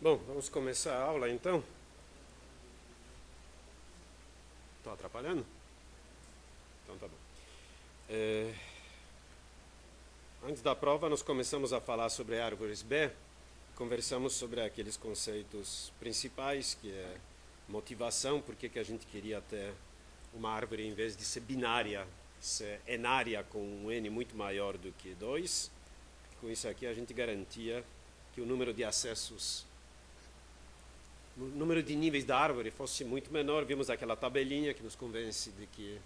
Bom, vamos começar a aula então. Estou atrapalhando? Então tá bom. Antes da prova, nós começamos a falar sobre árvores B. Conversamos sobre aqueles conceitos principais, que é motivação, por que a gente queria ter uma árvore em vez de ser binária, ser enária com um n muito maior do que 2. Com isso aqui a gente garantia que o número de acessos, o número de níveis da árvore fosse muito menor. Vimos aquela tabelinha que nos convence de que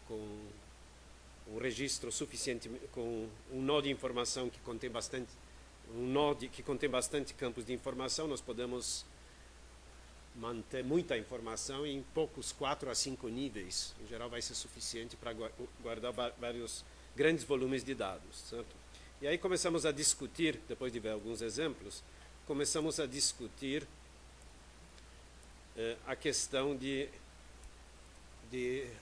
com um registro suficiente, com um nó de informação que contém bastante, campos de informação, nós podemos manter muita informação em poucos 4 a 5 níveis. Em geral vai ser suficiente para guardar vários grandes volumes de dados, certo? E aí começamos a discutir, depois de ver alguns exemplos, começamos a discutir a questão de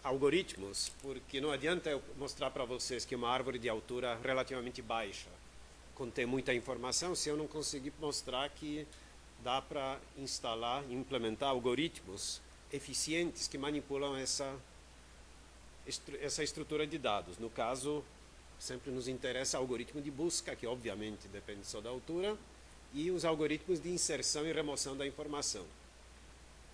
algoritmos, porque não adianta eu mostrar para vocês que uma árvore de altura relativamente baixa contém muita informação se eu não conseguir mostrar que dá para instalar e implementar algoritmos eficientes que manipulam essa estrutura de dados. No caso, sempre nos interessa algoritmo de busca, que obviamente depende só da altura, e os algoritmos de inserção e remoção da informação.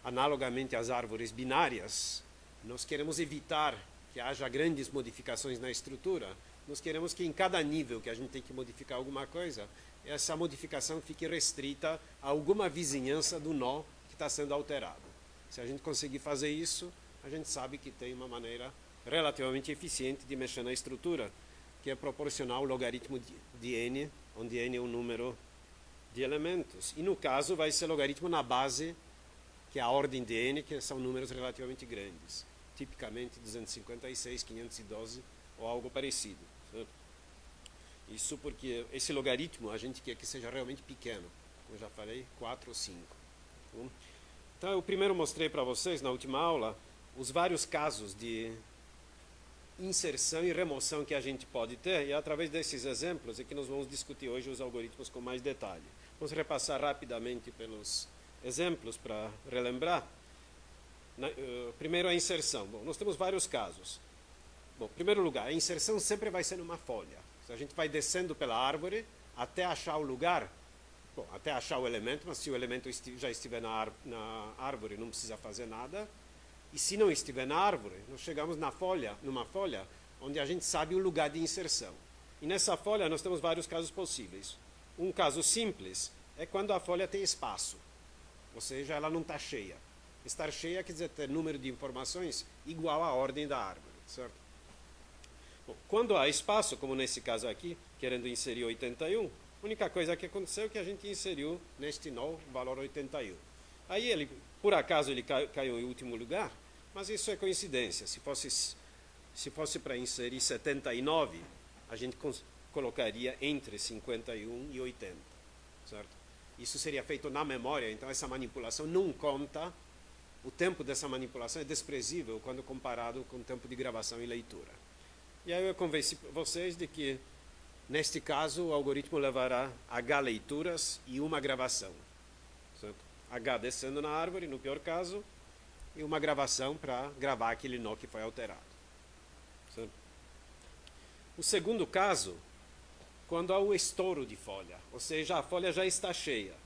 Analogamente às árvores binárias, nós queremos evitar que haja grandes modificações na estrutura. Nós queremos que em cada nível que a gente tem que modificar alguma coisa, essa modificação fique restrita a alguma vizinhança do nó que está sendo alterado. Se a gente conseguir fazer isso, a gente sabe que tem uma maneira relativamente eficiente de mexer na estrutura, que é proporcional ao logaritmo de n, onde n é o número de elementos. E no caso vai ser logaritmo na base, que é a ordem de n, que são números relativamente grandes. Tipicamente 256, 512 ou algo parecido. Certo? Isso porque esse logaritmo a gente quer que seja realmente pequeno. Como eu já falei, 4 ou 5. Então eu primeiro mostrei para vocês, na última aula, os vários casos de inserção e remoção que a gente pode ter, e através desses exemplos é que nós vamos discutir hoje os algoritmos com mais detalhe. Vamos repassar rapidamente pelos exemplos para relembrar. Primeiro a inserção. Bom, nós temos vários casos. Bom, em primeiro lugar, a inserção sempre vai ser numa folha. Se a gente vai descendo pela árvore até achar o lugar, bom, até achar o elemento, mas se o elemento já estiver na árvore, não precisa fazer nada. E se não estiver na árvore, nós chegamos numa folha onde a gente sabe o lugar de inserção. E nessa folha nós temos vários casos possíveis. Um caso simples é quando a folha tem espaço, ou seja, ela não está cheia. Estar cheia quer dizer ter número de informações igual à ordem da árvore, certo? Bom, quando há espaço, como nesse caso aqui, querendo inserir 81, a única coisa que aconteceu é que a gente inseriu neste nó o valor 81. Aí ele, por acaso, ele caiu em último lugar, mas isso é coincidência. Se fosse para inserir 79, a gente colocaria entre 51 e 80, certo? Isso seria feito na memória, então essa manipulação não conta. O tempo dessa manipulação é desprezível quando comparado com o tempo de gravação e leitura. E aí eu convenci vocês de que, neste caso, o algoritmo levará H leituras e uma gravação, certo? H descendo na árvore, no pior caso, e uma gravação para gravar aquele nó que foi alterado. Certo? O segundo caso, quando há o estouro de folha, ou seja, a folha já está cheia.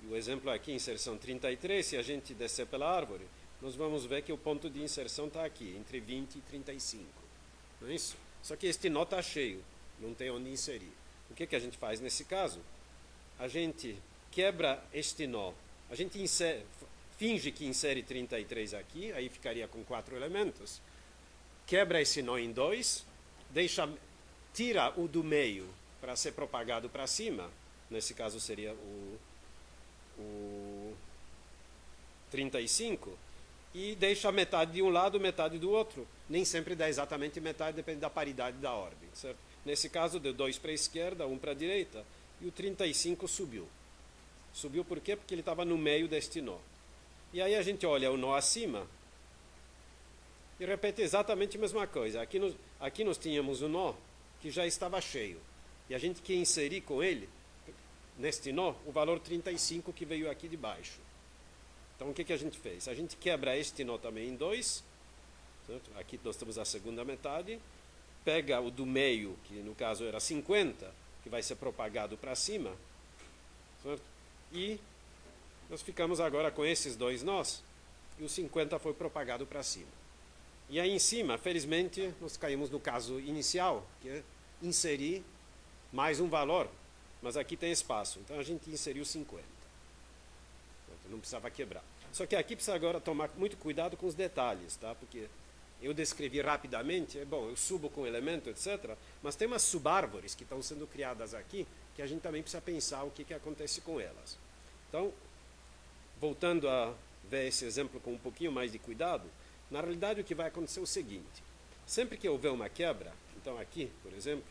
E o exemplo aqui, inserção 33, se a gente descer pela árvore, nós vamos ver que o ponto de inserção está aqui, entre 20 e 35. Não é isso? Só que este nó está cheio, não tem onde inserir. O que a gente faz nesse caso? A gente quebra este nó. A gente finge que insere 33 aqui, aí ficaria com 4 elementos. Quebra esse nó em 2, tira o do meio para ser propagado para cima. Nesse caso seria o 35, e deixa metade de um lado, metade do outro. Nem sempre dá exatamente metade, depende da paridade da ordem, certo? Nesse caso deu 2 para a esquerda, 1 para a direita, e o 35 subiu. Subiu por quê? Porque ele estava no meio deste nó. E aí a gente olha o nó acima e repete exatamente a mesma coisa. Aqui nós tínhamos o nó que já estava cheio. E a gente quer inserir com ele neste nó, o valor 35 que veio aqui de baixo. Então, o que a gente fez? A gente quebra este nó também em dois. Certo? Aqui nós temos a segunda metade. Pega o do meio, que no caso era 50, que vai ser propagado para cima. Certo? E nós ficamos agora com esses dois nós. E o 50 foi propagado para cima. E aí em cima, felizmente, nós caímos no caso inicial, que é inserir mais um valor. Mas aqui tem espaço. Então a gente inseriu 50. Não precisava quebrar. Só que aqui precisa agora tomar muito cuidado com os detalhes, tá? Porque eu descrevi rapidamente, bom, eu subo com elemento, etc. Mas tem umas subárvores que estão sendo criadas aqui, que a gente também precisa pensar o que acontece com elas. Então, voltando a ver esse exemplo com um pouquinho mais de cuidado, na realidade o que vai acontecer é o seguinte. Sempre que houver uma quebra, então aqui, por exemplo,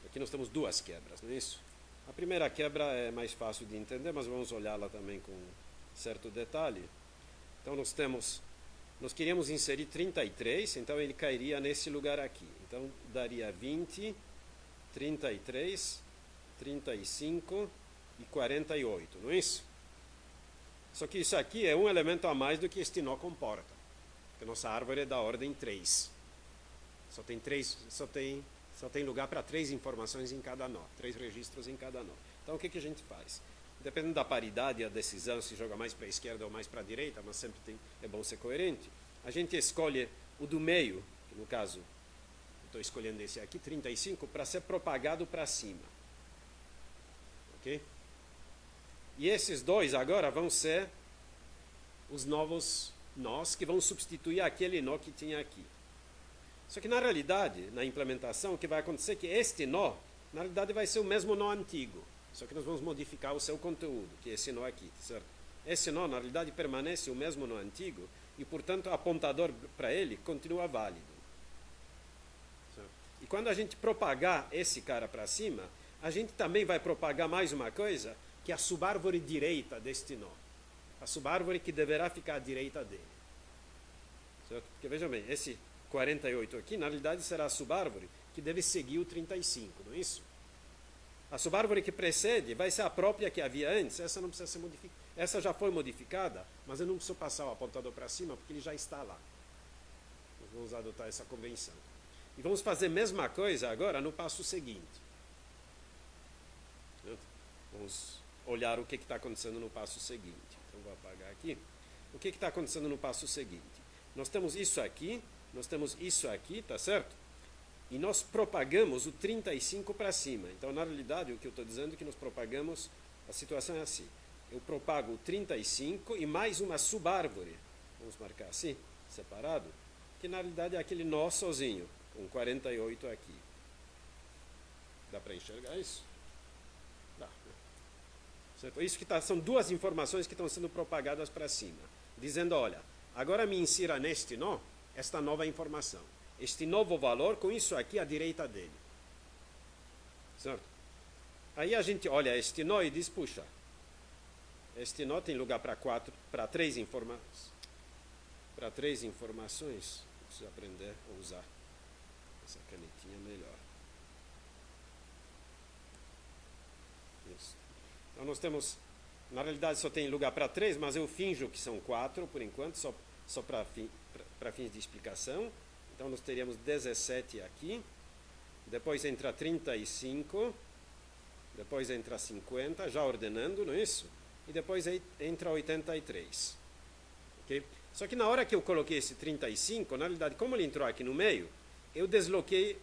aqui nós temos duas quebras, não é isso? A primeira quebra é mais fácil de entender, mas vamos olhá-la também com certo detalhe. Então nós queríamos inserir 33, então ele cairia nesse lugar aqui. Então daria 20, 33, 35 e 48, não é isso? Só que isso aqui é um elemento a mais do que este nó comporta. Porque nossa árvore é da ordem 3. Só tem lugar para 3 informações em cada nó, 3 registros em cada nó. Então o que a gente faz? Dependendo da paridade e a decisão, se joga mais para a esquerda ou mais para a direita, mas sempre é bom ser coerente, a gente escolhe o do meio, que no caso, estou escolhendo esse aqui, 35, para ser propagado para cima. Ok? E esses dois agora vão ser os novos nós que vão substituir aquele nó que tinha aqui. Só que na realidade, na implementação, o que vai acontecer é que este nó, na realidade vai ser o mesmo nó antigo. Só que nós vamos modificar o seu conteúdo, que é esse nó aqui, certo? Esse nó, na realidade, permanece o mesmo nó antigo e, portanto, o apontador para ele continua válido. Certo? E quando a gente propagar esse cara para cima, a gente também vai propagar mais uma coisa, que é a subárvore direita deste nó. A subárvore que deverá ficar à direita dele. Certo? Porque, vejam bem, esse 48 aqui, na realidade, será a subárvore que deve seguir o 35, não é isso? A subárvore que precede vai ser a própria que havia antes, essa não precisa ser modificada. Essa já foi modificada, mas eu não preciso passar o apontador para cima, porque ele já está lá. Nós vamos adotar essa convenção. E vamos fazer a mesma coisa agora no passo seguinte. Vamos olhar o que está acontecendo no passo seguinte. Então, vou apagar aqui. O que está acontecendo no passo seguinte? Nós temos isso aqui, tá certo? E nós propagamos o 35 para cima. Então, na realidade, o que eu estou dizendo é que nós propagamos, a situação é assim. Eu propago o 35 e mais uma subárvore, vamos marcar assim, separado, que na realidade é aquele nó sozinho, com 48 aqui. Dá para enxergar isso? Dá. Certo? Isso que são duas informações que estão sendo propagadas para cima, dizendo, olha, agora me insira neste nó esta nova informação. Este novo valor com isso aqui à direita dele. Certo? Aí a gente olha este nó e diz, puxa, este nó tem lugar para três informações. Para 3 informações, preciso aprender a usar essa canetinha melhor. Isso. Então nós temos, na realidade só tem lugar para 3, mas eu finjo que são 4 por enquanto, só para fins de explicação. Então nós teríamos 17 aqui, depois entra 35, depois entra 50, já ordenando, não é isso? E depois entra 83. Okay? Só que na hora que eu coloquei esse 35, na realidade, como ele entrou aqui no meio, eu desloquei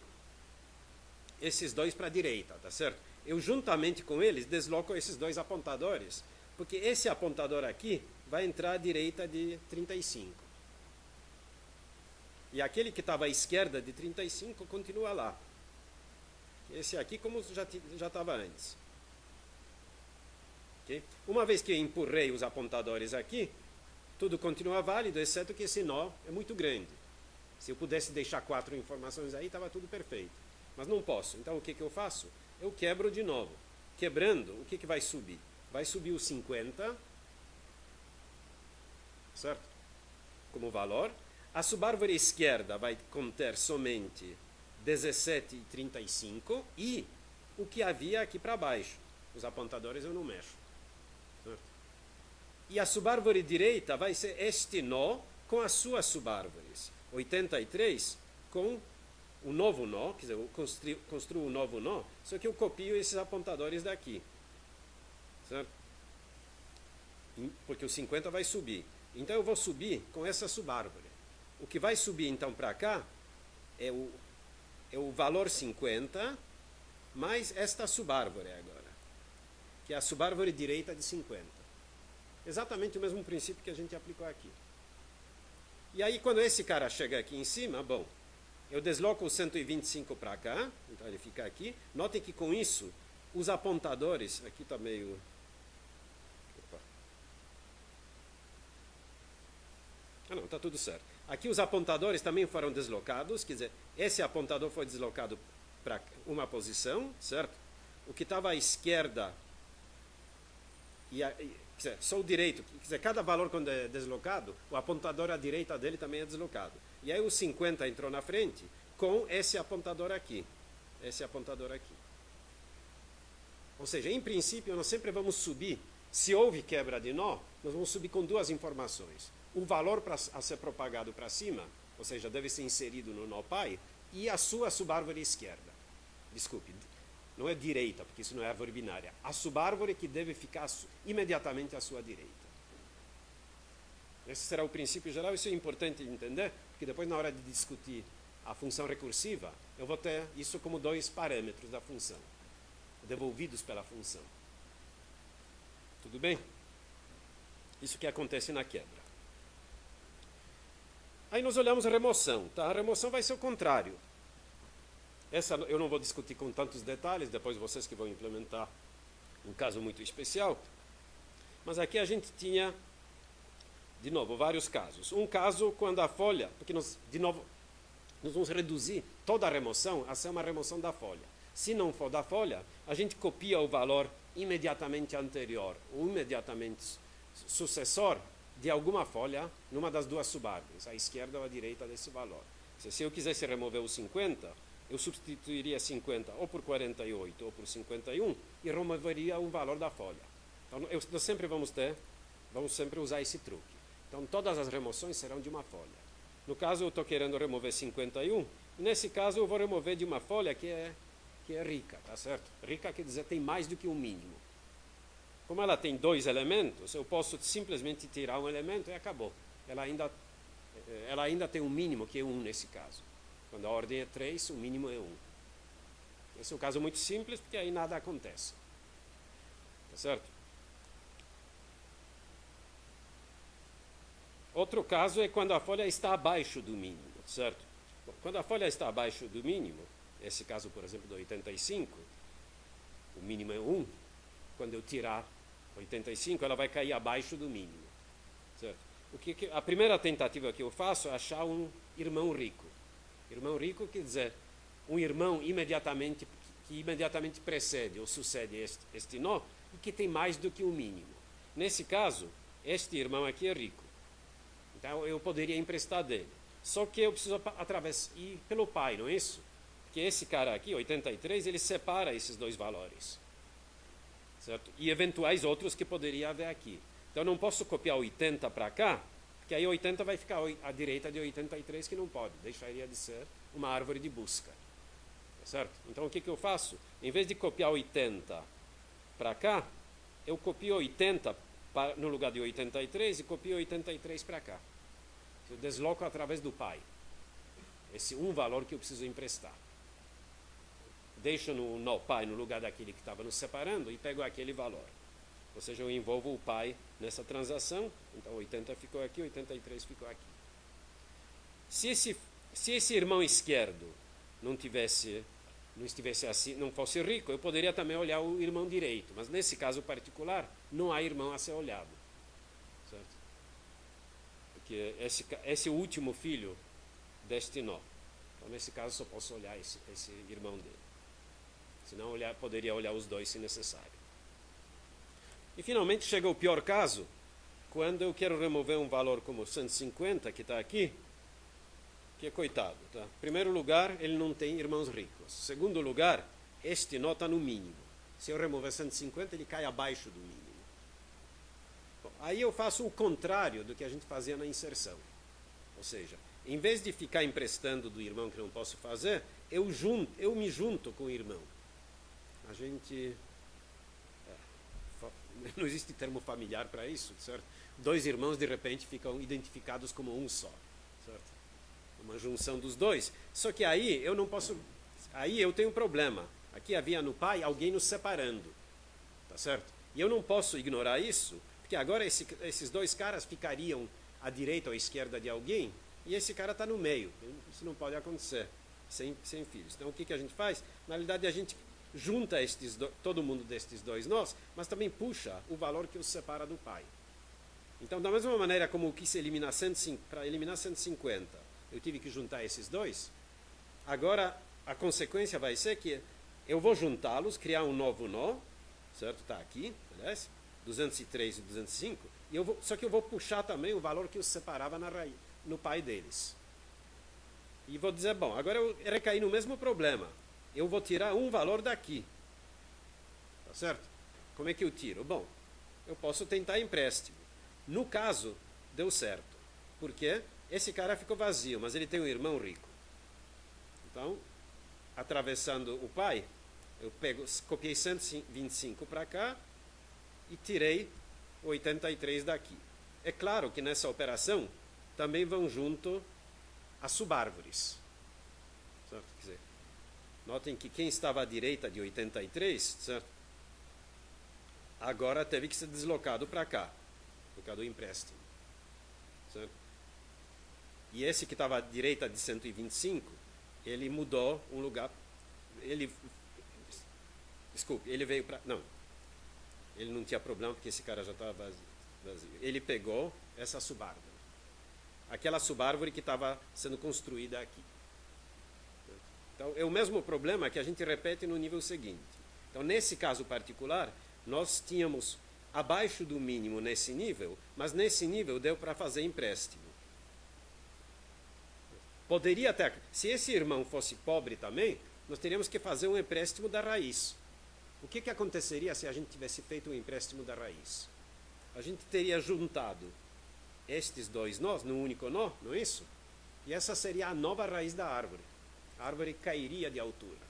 esses dois para a direita, tá certo? Eu juntamente com eles desloco esses dois apontadores, porque esse apontador aqui vai entrar à direita de 35. E aquele que estava à esquerda de 35 continua lá. Esse aqui como já estava antes. Okay? Uma vez que eu empurrei os apontadores aqui, tudo continua válido, exceto que esse nó é muito grande. Se eu pudesse deixar 4 informações aí, estava tudo perfeito. Mas não posso. Então o que eu faço? Eu quebro de novo. Quebrando, o que vai subir? Vai subir o 50, certo? Como valor. A subárvore esquerda vai conter somente 17 e 35 e o que havia aqui para baixo. Os apontadores eu não mexo. Certo? E a subárvore direita vai ser este nó com as suas subárvores. 83 com o novo nó, quer dizer, eu construo um novo nó, só que eu copio esses apontadores daqui. Certo? Porque o 50 vai subir. Então eu vou subir com essa subárvore. O que vai subir então para cá é o valor 50 mais esta subárvore agora, que é a subárvore direita de 50. Exatamente o mesmo princípio que a gente aplicou aqui. E aí quando esse cara chega aqui em cima, bom, eu desloco o 125 para cá, então ele fica aqui. Notem que com isso, os apontadores, aqui está meio... Opa. Ah não, está tudo certo. Aqui os apontadores também foram deslocados, quer dizer, esse apontador foi deslocado para uma posição, certo? O que estava à esquerda, quer dizer, só o direito, quer dizer, cada valor quando é deslocado, o apontador à direita dele também é deslocado. E aí o 50 entrou na frente com esse apontador aqui. Esse apontador aqui. Ou seja, em princípio, nós sempre vamos subir, se houve quebra de nó, nós vamos subir com duas informações. O valor a ser propagado para cima, ou seja, deve ser inserido no nó pai, e a sua subárvore esquerda. Desculpe, não é direita, porque isso não é árvore binária. A subárvore que deve ficar imediatamente à sua direita. Esse será o princípio geral, isso é importante entender, porque depois na hora de discutir a função recursiva, eu vou ter isso como dois parâmetros da função, devolvidos pela função. Tudo bem? Isso que acontece na quebra. Aí nós olhamos a remoção, tá? A remoção vai ser o contrário. Essa eu não vou discutir com tantos detalhes, depois vocês que vão implementar um caso muito especial. Mas aqui a gente tinha, de novo, vários casos. Um caso quando a folha, porque nós, de novo, nós vamos reduzir toda a remoção a ser uma remoção da folha. Se não for da folha, a gente copia o valor imediatamente anterior, ou imediatamente sucessor de alguma folha numa das duas subárvores, à esquerda ou à direita desse valor. Se eu quisesse remover o 50, eu substituiria 50 ou por 48 ou por 51 e removeria o valor da folha. Então, nós sempre vamos sempre usar esse truque. Então, todas as remoções serão de uma folha. No caso, eu estou querendo remover 51, e nesse caso eu vou remover de uma folha que é rica, tá certo? Rica quer dizer tem mais do que um mínimo. Como ela tem dois elementos, eu posso simplesmente tirar um elemento e acabou. Ela ainda tem um mínimo, que é 1 nesse caso. Quando a ordem é 3, o mínimo é 1. Esse é um caso muito simples, porque aí nada acontece. Tá certo? Outro caso é quando a folha está abaixo do mínimo, certo? Bom, quando a folha está abaixo do mínimo, esse caso, por exemplo, do 85, o mínimo é 1. Quando eu tirar 85, ela vai cair abaixo do mínimo. Certo? A primeira tentativa que eu faço é achar um irmão rico. Irmão rico quer dizer um irmão que imediatamente precede ou sucede este nó e que tem mais do que o mínimo. Nesse caso, este irmão aqui é rico. Então eu poderia emprestar dele. Só que eu preciso ir pelo pai, não é isso? Porque esse cara aqui, 83, ele separa esses dois valores. Certo? E eventuais outros que poderia haver aqui. Então eu não posso copiar 80 para cá, porque aí 80 vai ficar à direita de 83, que não pode. Deixaria de ser uma árvore de busca. Certo? Então o que eu faço? Em vez de copiar 80 para cá, eu copio 80 no lugar de 83 e copio 83 para cá. Eu desloco através do pai. Esse um valor que eu preciso emprestar. Deixo no nó pai no lugar daquele que estava nos separando e pego aquele valor. Ou seja, eu envolvo o pai nessa transação. Então 80 ficou aqui, 83 ficou aqui. Se esse irmão esquerdo não estivesse assim, não fosse rico, eu poderia também olhar o irmão direito. Mas nesse caso particular, não há irmão a ser olhado. Certo? Porque esse é o último filho deste nó. Então nesse caso só posso olhar esse irmão dele. Senão poderia olhar os dois se necessário. E finalmente chega o pior caso, quando eu quero remover um valor como 150, que está aqui, que é coitado. Tá? Em primeiro lugar, ele não tem irmãos ricos. Em segundo lugar, este nó está no mínimo. Se eu remover 150, ele cai abaixo do mínimo. Bom, aí eu faço o contrário do que a gente fazia na inserção. Ou seja, em vez de ficar emprestando do irmão que não posso fazer, eu me junto com o irmão. A gente... não existe termo familiar para isso, certo? Dois irmãos, de repente, ficam identificados como um só, certo? Uma junção dos dois. Só que aí eu não posso... Aí eu tenho um problema. Aqui havia no pai alguém nos separando, tá certo? E eu não posso ignorar isso, porque agora esses dois caras ficariam à direita ou à esquerda de alguém, e esse cara está no meio. Isso não pode acontecer sem filhos. Então o que a gente faz? Na realidade a gente junta todo mundo destes dois nós, mas também puxa o valor que os separa do pai. Então, da mesma maneira como eu quis eliminar 150, para eliminar 150, eu tive que juntar esses dois, agora a consequência vai ser que eu vou juntá-los, criar um novo nó, certo? Está aqui, aliás, 203 e 205, só que eu vou puxar também o valor que os separava no pai deles. E vou dizer, bom, agora eu recaí no mesmo problema. Eu vou tirar um valor daqui. Tá certo? Como é que eu tiro? Bom, eu posso tentar empréstimo. No caso, deu certo. Por quê? Esse cara ficou vazio, mas ele tem um irmão rico. Então, atravessando o pai, eu copiei 125 para cá e tirei 83 daqui. É claro que nessa operação também vão junto as subárvores. Certo? Quer dizer, notem que quem estava à direita de 83, certo? Agora teve que ser deslocado para cá, por causa do empréstimo. Certo? E esse que estava à direita de 125, ele mudou um lugar. Desculpe, ele veio para... Não, ele não tinha problema porque esse cara já estava vazio. Ele pegou essa subárvore. Aquela subárvore que estava sendo construída aqui. Então, é o mesmo problema que a gente repete no nível seguinte. Então, nesse caso particular, nós tínhamos abaixo do mínimo nesse nível, mas nesse nível deu para fazer empréstimo. Poderia até... Se esse irmão fosse pobre também, nós teríamos que fazer um empréstimo da raiz. O que aconteceria se a gente tivesse feito um empréstimo da raiz? A gente teria juntado estes dois nós num único nó, não é isso? E essa seria a nova raiz da árvore. A árvore cairia de altura.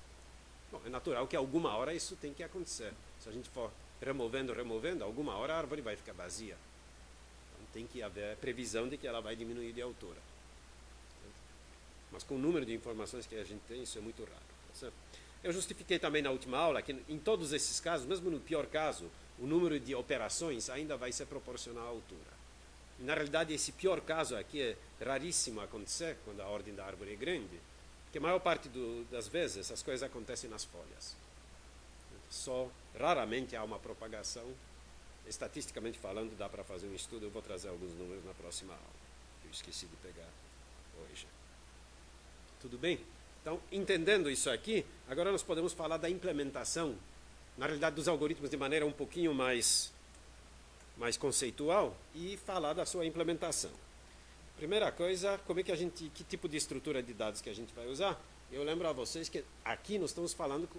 Bom, é natural que alguma hora isso tem que acontecer. Se a gente for removendo, alguma hora a árvore vai ficar vazia. Então tem que haver previsão de que ela vai diminuir de altura. Mas com o número de informações que a gente tem, isso é muito raro. Tá certo? Eu justifiquei também na última aula que em todos esses casos, mesmo no pior caso, o número de operações ainda vai ser proporcional à altura. E, na realidade, esse pior caso aqui é raríssimo acontecer quando a ordem da árvore é grande, porque a maior parte das vezes essas coisas acontecem nas folhas. Só raramente há uma propagação. Estatisticamente falando, dá para fazer um estudo. Eu vou trazer alguns números na próxima aula, que eu esqueci de pegar hoje. Tudo bem? Então, entendendo isso aqui, agora nós podemos falar da implementação, na realidade, dos algoritmos de maneira um pouquinho mais conceitual e falar da sua implementação. Primeira coisa, que tipo de estrutura de dados que a gente vai usar? Eu lembro a vocês que aqui nós estamos falando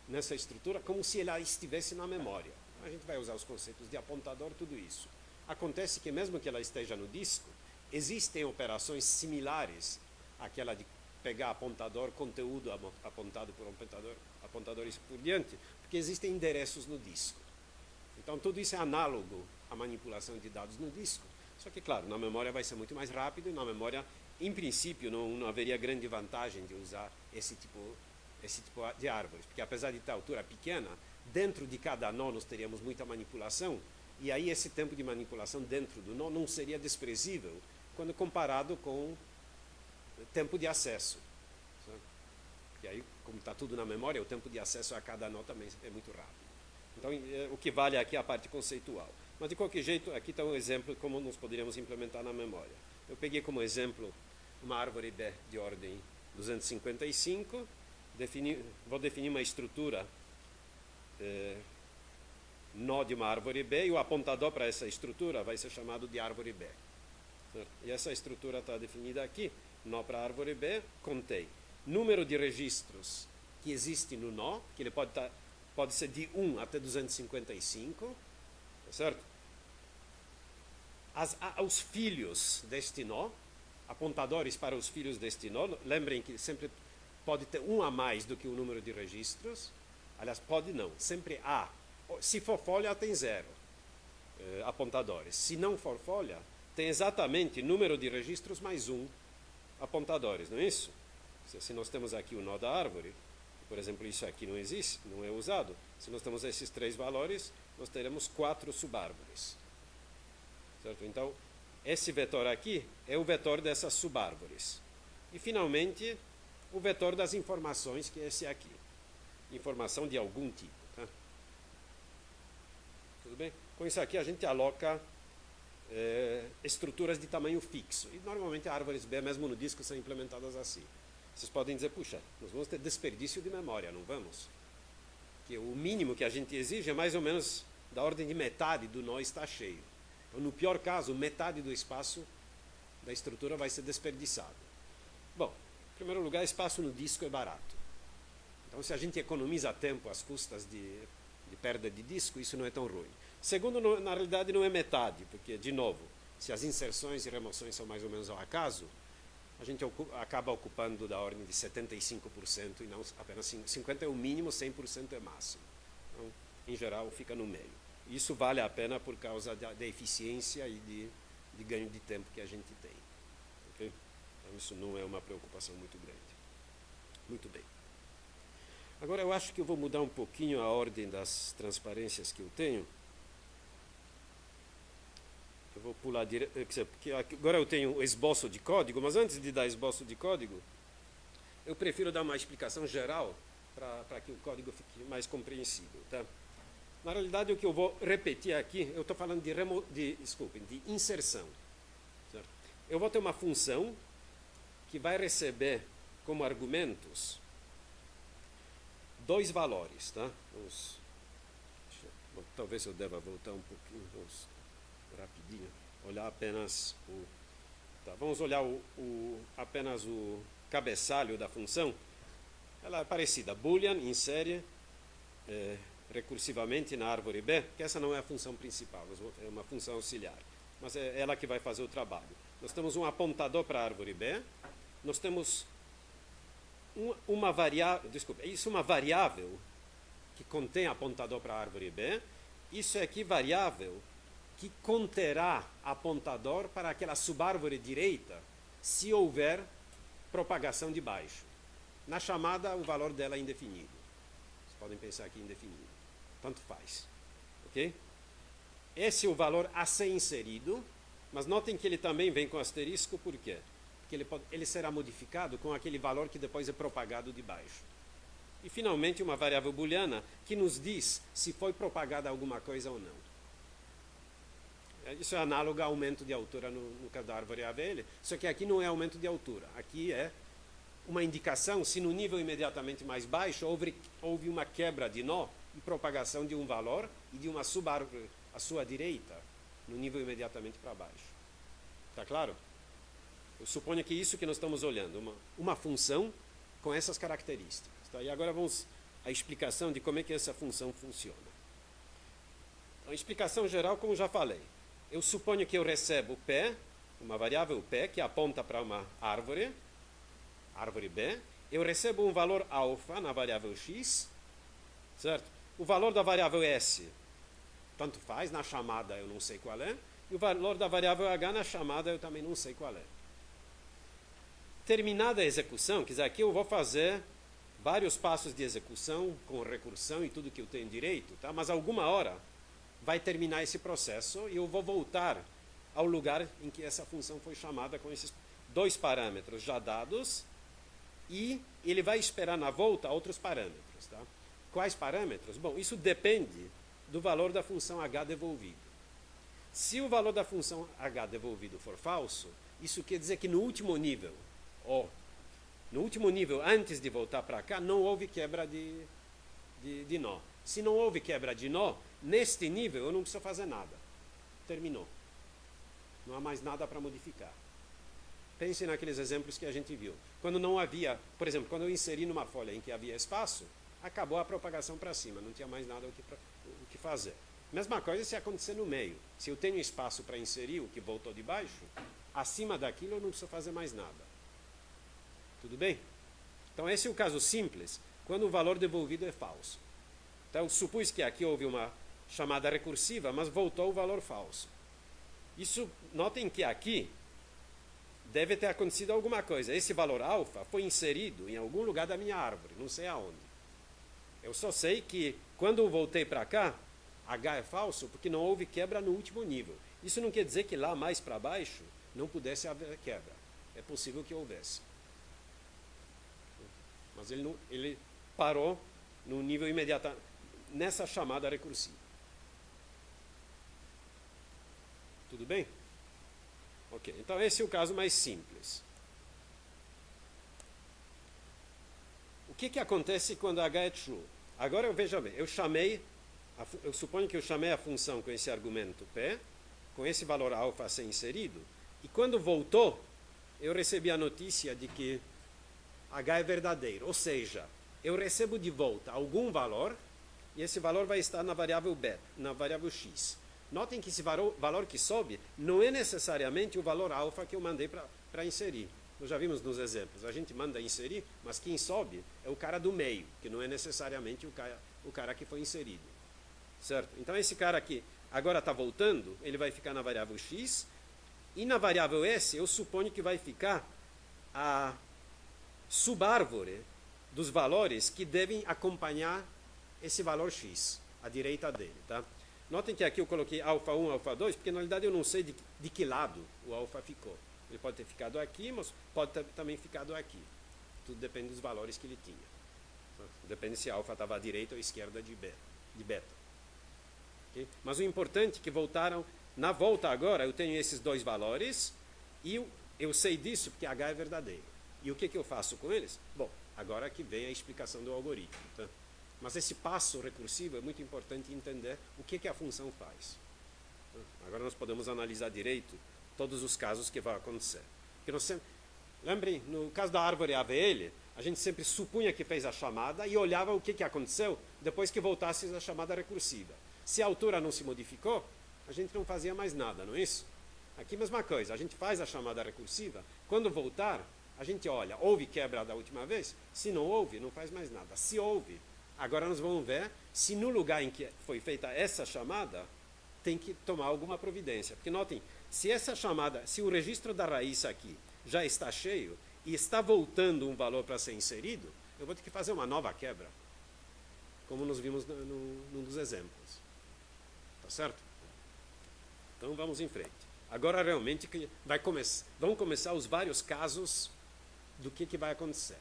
nessa estrutura como se ela estivesse na memória. A gente vai usar os conceitos de apontador, tudo isso. Acontece que mesmo que ela esteja no disco, existem operações similares àquela de pegar apontador, conteúdo apontado por apontadores por diante, porque existem endereços no disco. Então, tudo isso é análogo à manipulação de dados no disco. Só que, claro, na memória vai ser muito mais rápido e na memória, em princípio, não haveria grande vantagem de usar esse tipo de árvores, porque apesar de ter altura pequena, dentro de cada nó nós teríamos muita manipulação, e aí esse tempo de manipulação dentro do nó não seria desprezível quando comparado com tempo de acesso. Sabe? E aí, como está tudo na memória, o tempo de acesso a cada nó também é muito rápido. Então, o que vale aqui é a parte conceitual. Mas, de qualquer jeito, aqui está um exemplo de como nós poderíamos implementar na memória. Eu peguei como exemplo uma árvore B de ordem 255, vou definir uma estrutura nó de uma árvore B, e o apontador para essa estrutura vai ser chamado de árvore B. Certo? E essa estrutura está definida aqui. Nó para a árvore B, contei número de registros que existe no nó, que ele pode ser de 1 até 255, tá certo? Aos filhos deste nó, apontadores para os filhos deste nó, lembrem que sempre pode ter um a mais do que o número de registros, aliás, pode não, sempre há. Se for folha, tem 0 apontadores. Se não for folha, tem exatamente número de registros mais 1 apontadores, não é isso? Se nós temos aqui o nó da árvore, por exemplo, isso aqui não existe, não é usado. Se nós temos esses 3 valores, nós teremos 4 subárvores. Certo? Então, esse vetor aqui é o vetor dessas subárvores. E, finalmente, o vetor das informações, que é esse aqui. Informação de algum tipo. Tá? Tudo bem? Com isso aqui, a gente aloca estruturas de tamanho fixo. E, normalmente, árvores B, mesmo no disco, são implementadas assim. Vocês podem dizer, puxa, nós vamos ter desperdício de memória, não vamos? Que o mínimo que a gente exige é mais ou menos da ordem de metade do nó está cheio. Então, no pior caso, metade do espaço da estrutura vai ser desperdiçado. Bom, em primeiro lugar, espaço no disco é barato. Então, se a gente economiza tempo às custas de perda de disco, isso não é tão ruim. Segundo, na realidade, não é metade, porque, de novo, se as inserções e remoções são mais ou menos ao acaso, a gente acaba ocupando da ordem de 75% e não apenas 50% é o mínimo, 100% é máximo. Então, em geral, fica no meio. Isso vale a pena por causa da eficiência e de ganho de tempo que a gente tem. Okay? Então, isso não é uma preocupação muito grande. Muito bem. Agora, eu acho que eu vou mudar um pouquinho a ordem das transparências que eu tenho. Eu vou pular direto, porque agora eu tenho o esboço de código, mas antes de dar esboço de código, eu prefiro dar uma explicação geral para que o código fique mais compreensível. Tá? Na realidade, o que eu vou repetir aqui, eu estou falando de inserção. Certo? Eu vou ter uma função que vai receber como argumentos 2 valores. Tá? Talvez eu deva voltar um pouquinho, rapidinho, olhar apenas vamos olhar apenas o cabeçalho da função. Ela é parecida, boolean, insere recursivamente na árvore B, que essa não é a função principal, é uma função auxiliar, mas é ela que vai fazer o trabalho. Nós temos um apontador para a árvore B, nós temos uma variável que contém apontador para a árvore B, isso aqui variável que conterá apontador para aquela subárvore direita se houver propagação de baixo. Na chamada, o valor dela é indefinido. Vocês podem pensar aqui indefinido. Tanto faz. Ok? Esse é o valor a ser inserido, mas notem que ele também vem com asterisco, por quê? Porque ele será modificado com aquele valor que depois é propagado de baixo. E, finalmente, uma variável booleana que nos diz se foi propagada alguma coisa ou não. Isso é análogo a aumento de altura no caso da árvore AVL, só que aqui não é aumento de altura. Aqui é uma indicação se no nível imediatamente mais baixo houve uma quebra de nó e propagação de um valor e de uma subárvore à sua direita, no nível imediatamente para baixo. Está claro? Eu suponho que isso que nós estamos olhando, uma função com essas características. Tá? E agora vamos à explicação de como é que essa função funciona. Então, a explicação geral, como já falei. Eu suponho que eu recebo P, uma variável P, que aponta para uma árvore B. Eu recebo um valor alfa na variável X, certo? O valor da variável S, tanto faz, na chamada eu não sei qual é. E o valor da variável H na chamada eu também não sei qual é. Terminada a execução, quer dizer, aqui eu vou fazer vários passos de execução, com recursão e tudo que eu tenho direito, tá? Mas alguma hora vai terminar esse processo e eu vou voltar ao lugar em que essa função foi chamada com esses 2 parâmetros já dados e ele vai esperar na volta outros parâmetros. Tá? Quais parâmetros? Bom, isso depende do valor da função h devolvido. Se o valor da função h devolvido for falso, isso quer dizer que no último nível, antes de voltar para cá, não houve quebra de nó. Se não houve quebra de nó, neste nível eu não preciso fazer nada. Terminou. Não há mais nada para modificar. Pense naqueles exemplos que a gente viu. Quando não havia, por exemplo, quando eu inseri numa folha em que havia espaço, acabou a propagação para cima, não tinha mais nada o que fazer. Mesma coisa se acontecer no meio. Se eu tenho espaço para inserir o que voltou de baixo, acima daquilo eu não preciso fazer mais nada. Tudo bem? Então esse é o caso simples, quando o valor devolvido é falso. Então supus que aqui houve uma chamada recursiva, mas voltou o valor falso. Isso, notem que aqui deve ter acontecido alguma coisa. Esse valor alfa foi inserido em algum lugar da minha árvore, não sei aonde. Eu só sei que quando eu voltei para cá, H é falso porque não houve quebra no último nível. Isso não quer dizer que lá mais para baixo não pudesse haver quebra. É possível que houvesse. Mas ele parou no nível imediato, nessa chamada recursiva. Tudo bem? Ok, então esse é o caso mais simples. O que acontece quando H é true? Agora veja bem, eu suponho que eu chamei a função com esse argumento P, com esse valor alfa a ser inserido, e quando voltou, eu recebi a notícia de que H é verdadeiro, ou seja, eu recebo de volta algum valor, e esse valor vai estar na variável beta, na variável x. Notem que esse valor que sobe não é necessariamente o valor alfa que eu mandei para inserir. Nós já vimos nos exemplos, a gente manda inserir, mas quem sobe é o cara do meio, que não é necessariamente o cara que foi inserido. Certo? Então esse cara aqui agora está voltando, ele vai ficar na variável x, e na variável s eu suponho que vai ficar a subárvore dos valores que devem acompanhar esse valor x, à direita dele. Tá? Notem que aqui eu coloquei alfa 1, alfa 2, porque na realidade eu não sei de que lado o alfa ficou. Ele pode ter ficado aqui, mas pode ter também ficado aqui. Tudo depende dos valores que ele tinha. Depende se a alfa estava à direita ou à esquerda de beta. Okay? Mas o importante é que voltaram, na volta agora eu tenho esses dois valores, e eu sei disso porque H é verdadeiro. E o que eu faço com eles? Bom, agora que vem a explicação do algoritmo. Tá? Mas esse passo recursivo é muito importante entender o que a função faz. Agora nós podemos analisar direito todos os casos que vão acontecer. Lembrem, no caso da árvore AVL, a gente sempre supunha que fez a chamada e olhava o que aconteceu depois que voltasse a chamada recursiva. Se a altura não se modificou, a gente não fazia mais nada, não é isso? Aqui a mesma coisa, a gente faz a chamada recursiva, quando voltar, a gente olha, houve quebra da última vez? Se não houve, não faz mais nada. Se houve, agora nós vamos ver se no lugar em que foi feita essa chamada, tem que tomar alguma providência. Porque notem, se essa chamada, se o registro da raiz aqui já está cheio e está voltando um valor para ser inserido, eu vou ter que fazer uma nova quebra. Como nós vimos num dos exemplos. Tá certo? Então vamos em frente. Agora realmente vão começar os vários casos do que vai acontecer.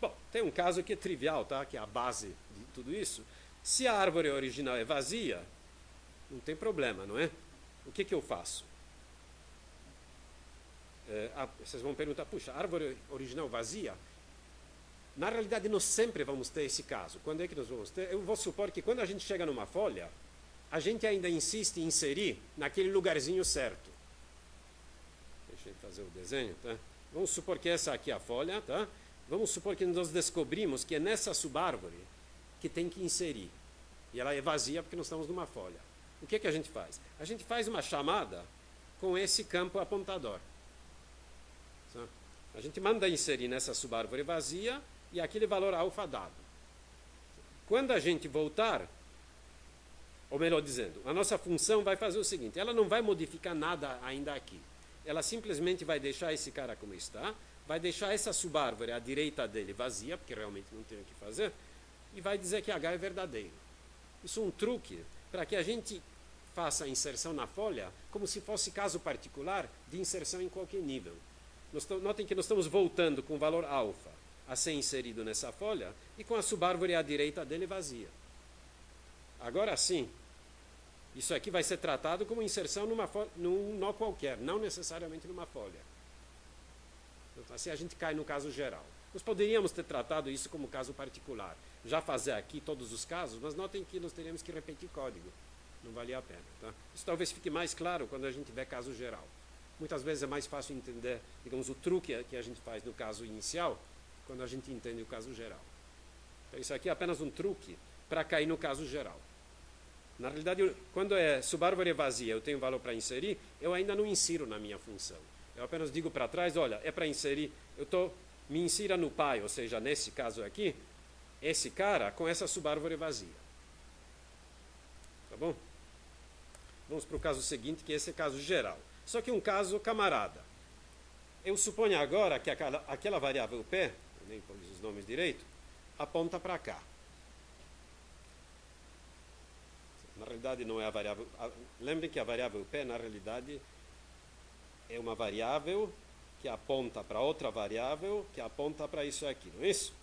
Bom, tem um caso que é trivial, tá? Que é a base de tudo isso. Se a árvore original é vazia, não tem problema, não é? O que eu faço? Vocês vão perguntar, puxa, a árvore original vazia? Na realidade, nós sempre vamos ter esse caso. Quando é que nós vamos ter? Eu vou supor que quando a gente chega numa folha, a gente ainda insiste em inserir naquele lugarzinho certo. Deixa eu fazer o desenho, tá? Vamos supor que essa aqui é a folha, tá? Vamos supor que nós descobrimos que é nessa subárvore que tem que inserir. E ela é vazia porque nós estamos numa folha. O que a gente faz? A gente faz uma chamada com esse campo apontador. Tá? A gente manda inserir nessa subárvore vazia e aquele valor alfa dado. Quando a gente voltar, ou melhor dizendo, a nossa função vai fazer o seguinte, ela não vai modificar nada ainda aqui. Ela simplesmente vai deixar esse cara como está, vai deixar essa subárvore à direita dele vazia, porque realmente não tem o que fazer, e vai dizer que H é verdadeiro. Isso é um truque para que a gente faça a inserção na folha como se fosse caso particular de inserção em qualquer nível. Notem que nós estamos voltando com o valor alfa a ser inserido nessa folha e com a subárvore à direita dele vazia. Agora sim, isso aqui vai ser tratado como inserção num nó qualquer, não necessariamente numa folha. Então, assim a gente cai no caso geral. Nós poderíamos ter tratado isso como caso particular, já fazer aqui todos os casos, mas notem que nós teríamos que repetir código. Não valia a pena. Tá? Isso talvez fique mais claro quando a gente tiver caso geral. Muitas vezes é mais fácil entender, digamos, o truque que a gente faz no caso inicial, quando a gente entende o caso geral. Então, isso aqui é apenas um truque para cair no caso geral. Na realidade, quando é subárvore vazia, eu tenho valor para inserir, eu ainda não insiro na minha função. Eu apenas digo para trás, olha, é para inserir, me insira no pai, ou seja, nesse caso aqui, esse cara com essa subárvore vazia. Tá bom? Vamos para o caso seguinte, que esse é caso geral. Só que um caso camarada. Eu suponho agora que aquela variável P, eu nem pus os nomes direito, aponta para cá. Na realidade não é a variável... Lembrem que a variável P, na realidade, é uma variável que aponta para outra variável que aponta para isso aqui, não é isso?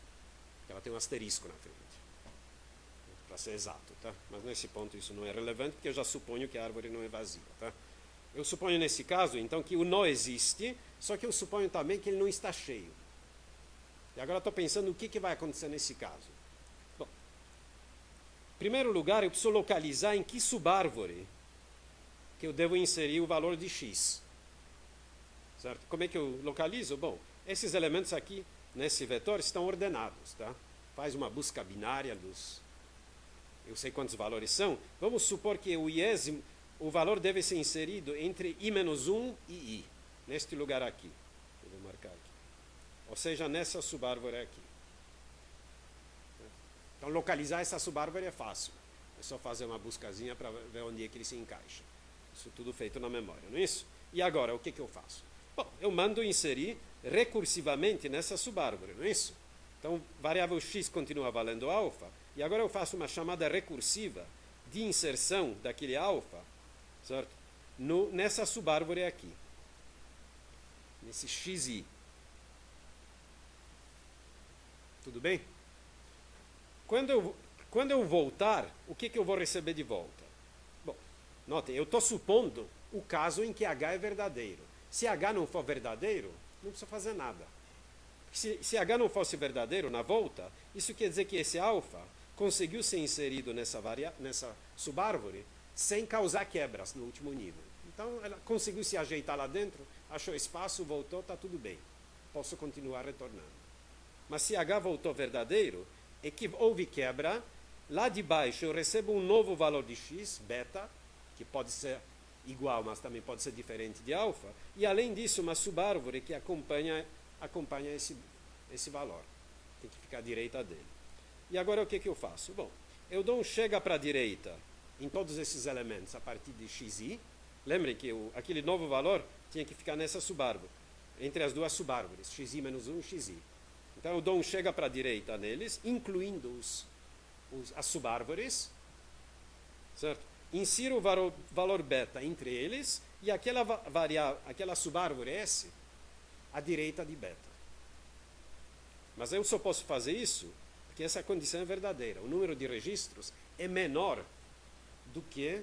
Ela tem um asterisco na frente. Para ser exato, tá? Mas nesse ponto isso não é relevante, porque eu já suponho que a árvore não é vazia, tá? Eu suponho nesse caso, então, que o nó existe, só que eu suponho também que ele não está cheio. E agora estou pensando o que vai acontecer nesse caso. Bom, em primeiro lugar, eu preciso localizar em que subárvore que eu devo inserir o valor de x. Certo? Como é que eu localizo? Bom, esses elementos aqui, nesse vetor, estão ordenados, tá? Faz uma busca binária dos... Eu sei quantos valores são. Vamos supor que o valor deve ser inserido entre i-1 e i, neste lugar aqui. Eu vou marcar aqui. Ou seja, nessa subárvore aqui. Então, localizar essa subárvore é fácil. É só fazer uma buscazinha para ver onde é que ele se encaixa. Isso tudo feito na memória, não é isso? E agora, o que eu faço? Bom, eu mando inserir recursivamente nessa subárvore, não é isso? Então, variável x continua valendo alfa, e agora eu faço uma chamada recursiva de inserção daquele alfa, certo? Nessa subárvore aqui, nesse xi. Tudo bem? Quando eu voltar, o que eu vou receber de volta? Bom, notem, eu estou supondo o caso em que h é verdadeiro. Se h não for verdadeiro, não precisa fazer nada. Se h não fosse verdadeiro na volta, isso quer dizer que esse alfa conseguiu ser inserido nessa subárvore sem causar quebras no último nível. Então, ela conseguiu se ajeitar lá dentro, achou espaço, voltou, está tudo bem. Posso continuar retornando. Mas se h voltou verdadeiro, é que houve quebra. Lá de baixo eu recebo um novo valor de x, beta, que pode ser igual, mas também pode ser diferente de alfa. E além disso, uma subárvore que acompanha esse valor. Tem que ficar à direita dele. E agora o que eu faço? Bom, eu dou um chega para a direita em todos esses elementos a partir de xi. Lembrem que aquele novo valor tinha que ficar nessa subárvore, entre as duas subárvores, xi menos 1 e xi. Então eu dou um chega para a direita neles, incluindo as subárvores, certo? Insiro o valor beta entre eles e aquela subárvore S à direita de beta. Mas eu só posso fazer isso porque essa condição é verdadeira. O número de registros é menor do que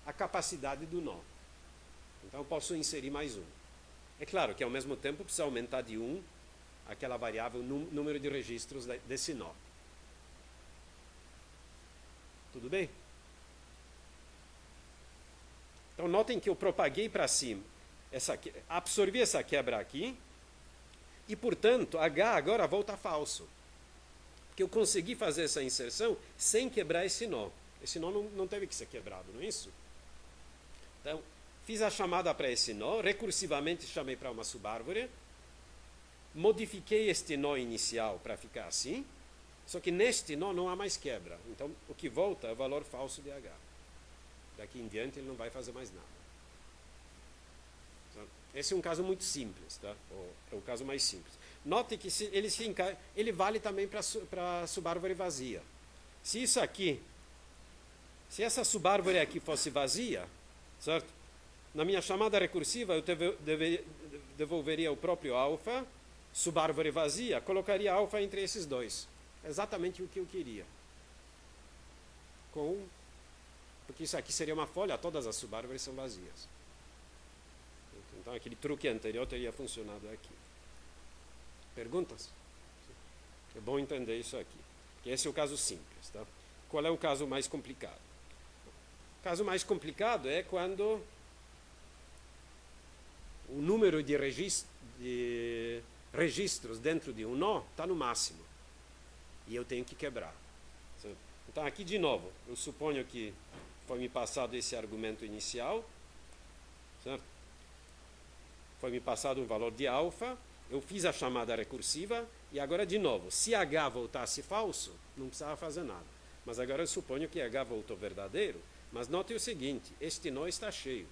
a capacidade do nó. Então eu posso inserir mais um. É claro que ao mesmo tempo precisa aumentar de 1 aquela variável número de registros desse nó. Tudo bem? Então notem que eu propaguei para cima, absorvi essa quebra aqui, e portanto h agora volta falso. Porque eu consegui fazer essa inserção sem quebrar esse nó. Esse nó não teve que ser quebrado, não é isso? Então, fiz a chamada para esse nó, recursivamente chamei para uma subárvore, modifiquei este nó inicial para ficar assim, só que neste nó não há mais quebra. Então, o que volta é o valor falso de h. Daqui em diante ele não vai fazer mais nada. Então, esse é um caso muito simples, tá? É o caso mais simples. Note que ele vale também para a subárvore vazia. Se essa subárvore aqui fosse vazia, certo? Na minha chamada recursiva eu devolveria o próprio alfa, subárvore vazia, colocaria alfa entre esses dois. Exatamente o que eu queria. Porque isso aqui seria uma folha, todas as subárvores são vazias. Então aquele truque anterior teria funcionado aqui. Perguntas? É bom entender isso aqui. Porque esse é o caso simples, tá? Qual é o caso mais complicado? O caso mais complicado é quando o número de registros dentro de um nó está no máximo. E eu tenho que quebrar. Certo? Então, aqui de novo, eu suponho que foi me passado esse argumento inicial. Certo? Foi me passado um valor de alfa. Eu fiz a chamada recursiva. E agora, de novo, se H voltasse falso, não precisava fazer nada. Mas agora eu suponho que H voltou verdadeiro. Mas note o seguinte, este nó está cheio.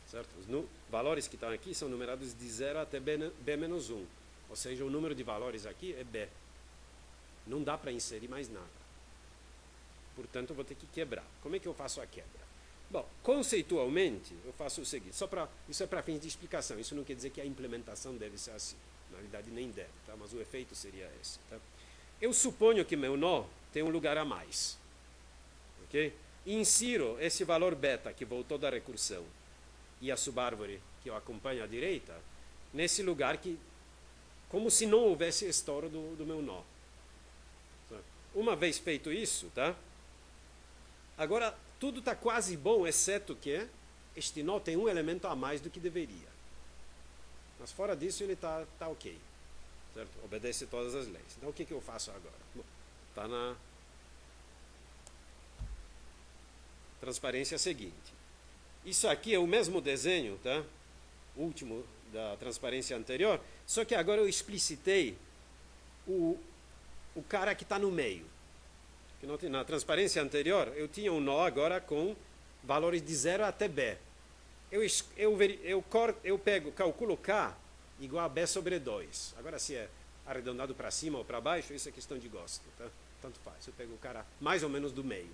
Certo? Os valores que estão aqui são numerados de 0 até b menos 1. Ou seja, o número de valores aqui é b. Não dá para inserir mais nada. Portanto, eu vou ter que quebrar. Como é que eu faço a quebra? Bom, conceitualmente, eu faço o seguinte. Isso é para fins de explicação. Isso não quer dizer que a implementação deve ser assim. Na realidade, nem deve. Tá? Mas o efeito seria esse. Tá? Eu suponho que meu nó tem um lugar a mais. Ok? Insiro esse valor beta que voltou da recursão e a subárvore que eu acompanho à direita, nesse lugar que, como se não houvesse estouro do meu nó. Uma vez feito isso, tá? Agora, tudo está quase bom, exceto que este nó tem um elemento a mais do que deveria. Mas fora disso, ele está ok. Certo? Obedece todas as leis. Então, o que eu faço agora? Está na transparência seguinte. Isso aqui é o mesmo desenho, tá? O último da transparência anterior, só que agora eu explicitei o cara que está no meio. Na transparência anterior, eu tinha um nó agora com valores de 0 até b. Eu calculo k igual a b sobre 2. Agora, se é arredondado para cima ou para baixo, isso é questão de gosto. Tá? Tanto faz. Eu pego o cara mais ou menos do meio.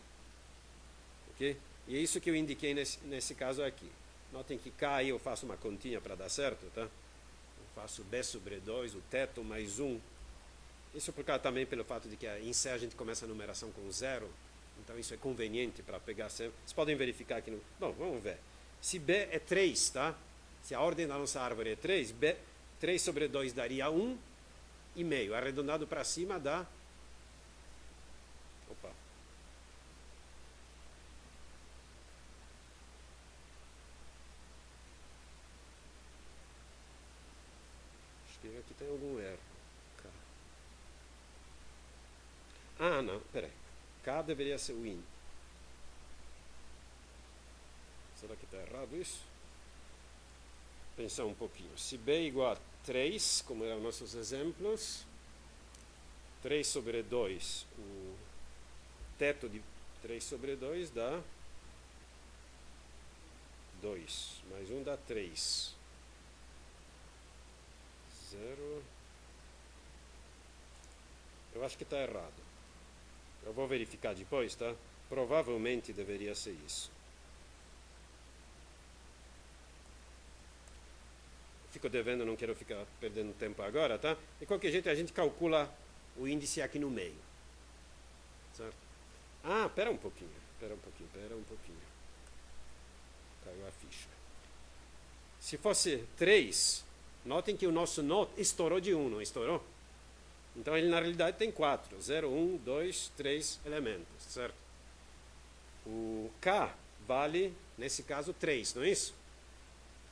Ok? E é isso que eu indiquei nesse caso aqui. Notem que K aí eu faço uma continha para dar certo, tá? Eu faço B sobre 2, o teto mais 1. Isso também pelo fato de que em C a gente começa a numeração com 0. Então isso é conveniente para pegar sempre. Vocês podem verificar aqui no... Bom, vamos ver. Se B é 3, tá? Se a ordem da nossa árvore é 3, 3 sobre 2 daria 1,5. Arredondado para cima dá... Opa. Aqui tem algum erro. K. Ah, não, peraí. K deveria ser win. Será que está errado isso? Pensar um pouquinho. Se B é igual a 3, como eram nossos exemplos, 3 sobre 2, o teto de 3 sobre 2 dá 2, mais 1 dá 3. 0. Eu acho que está errado. Eu vou verificar depois, tá? Provavelmente deveria ser isso. Fico devendo, não quero ficar perdendo tempo agora, tá? De qualquer jeito, a gente calcula o índice aqui no meio. Certo? Ah, pera um pouquinho. Caiu a ficha. Se fosse 3... Notem que o nosso nó estourou de 1, não estourou? Então ele na realidade tem 4. 0, 1, 2, 3 elementos, certo? O K vale, nesse caso, 3, não é isso?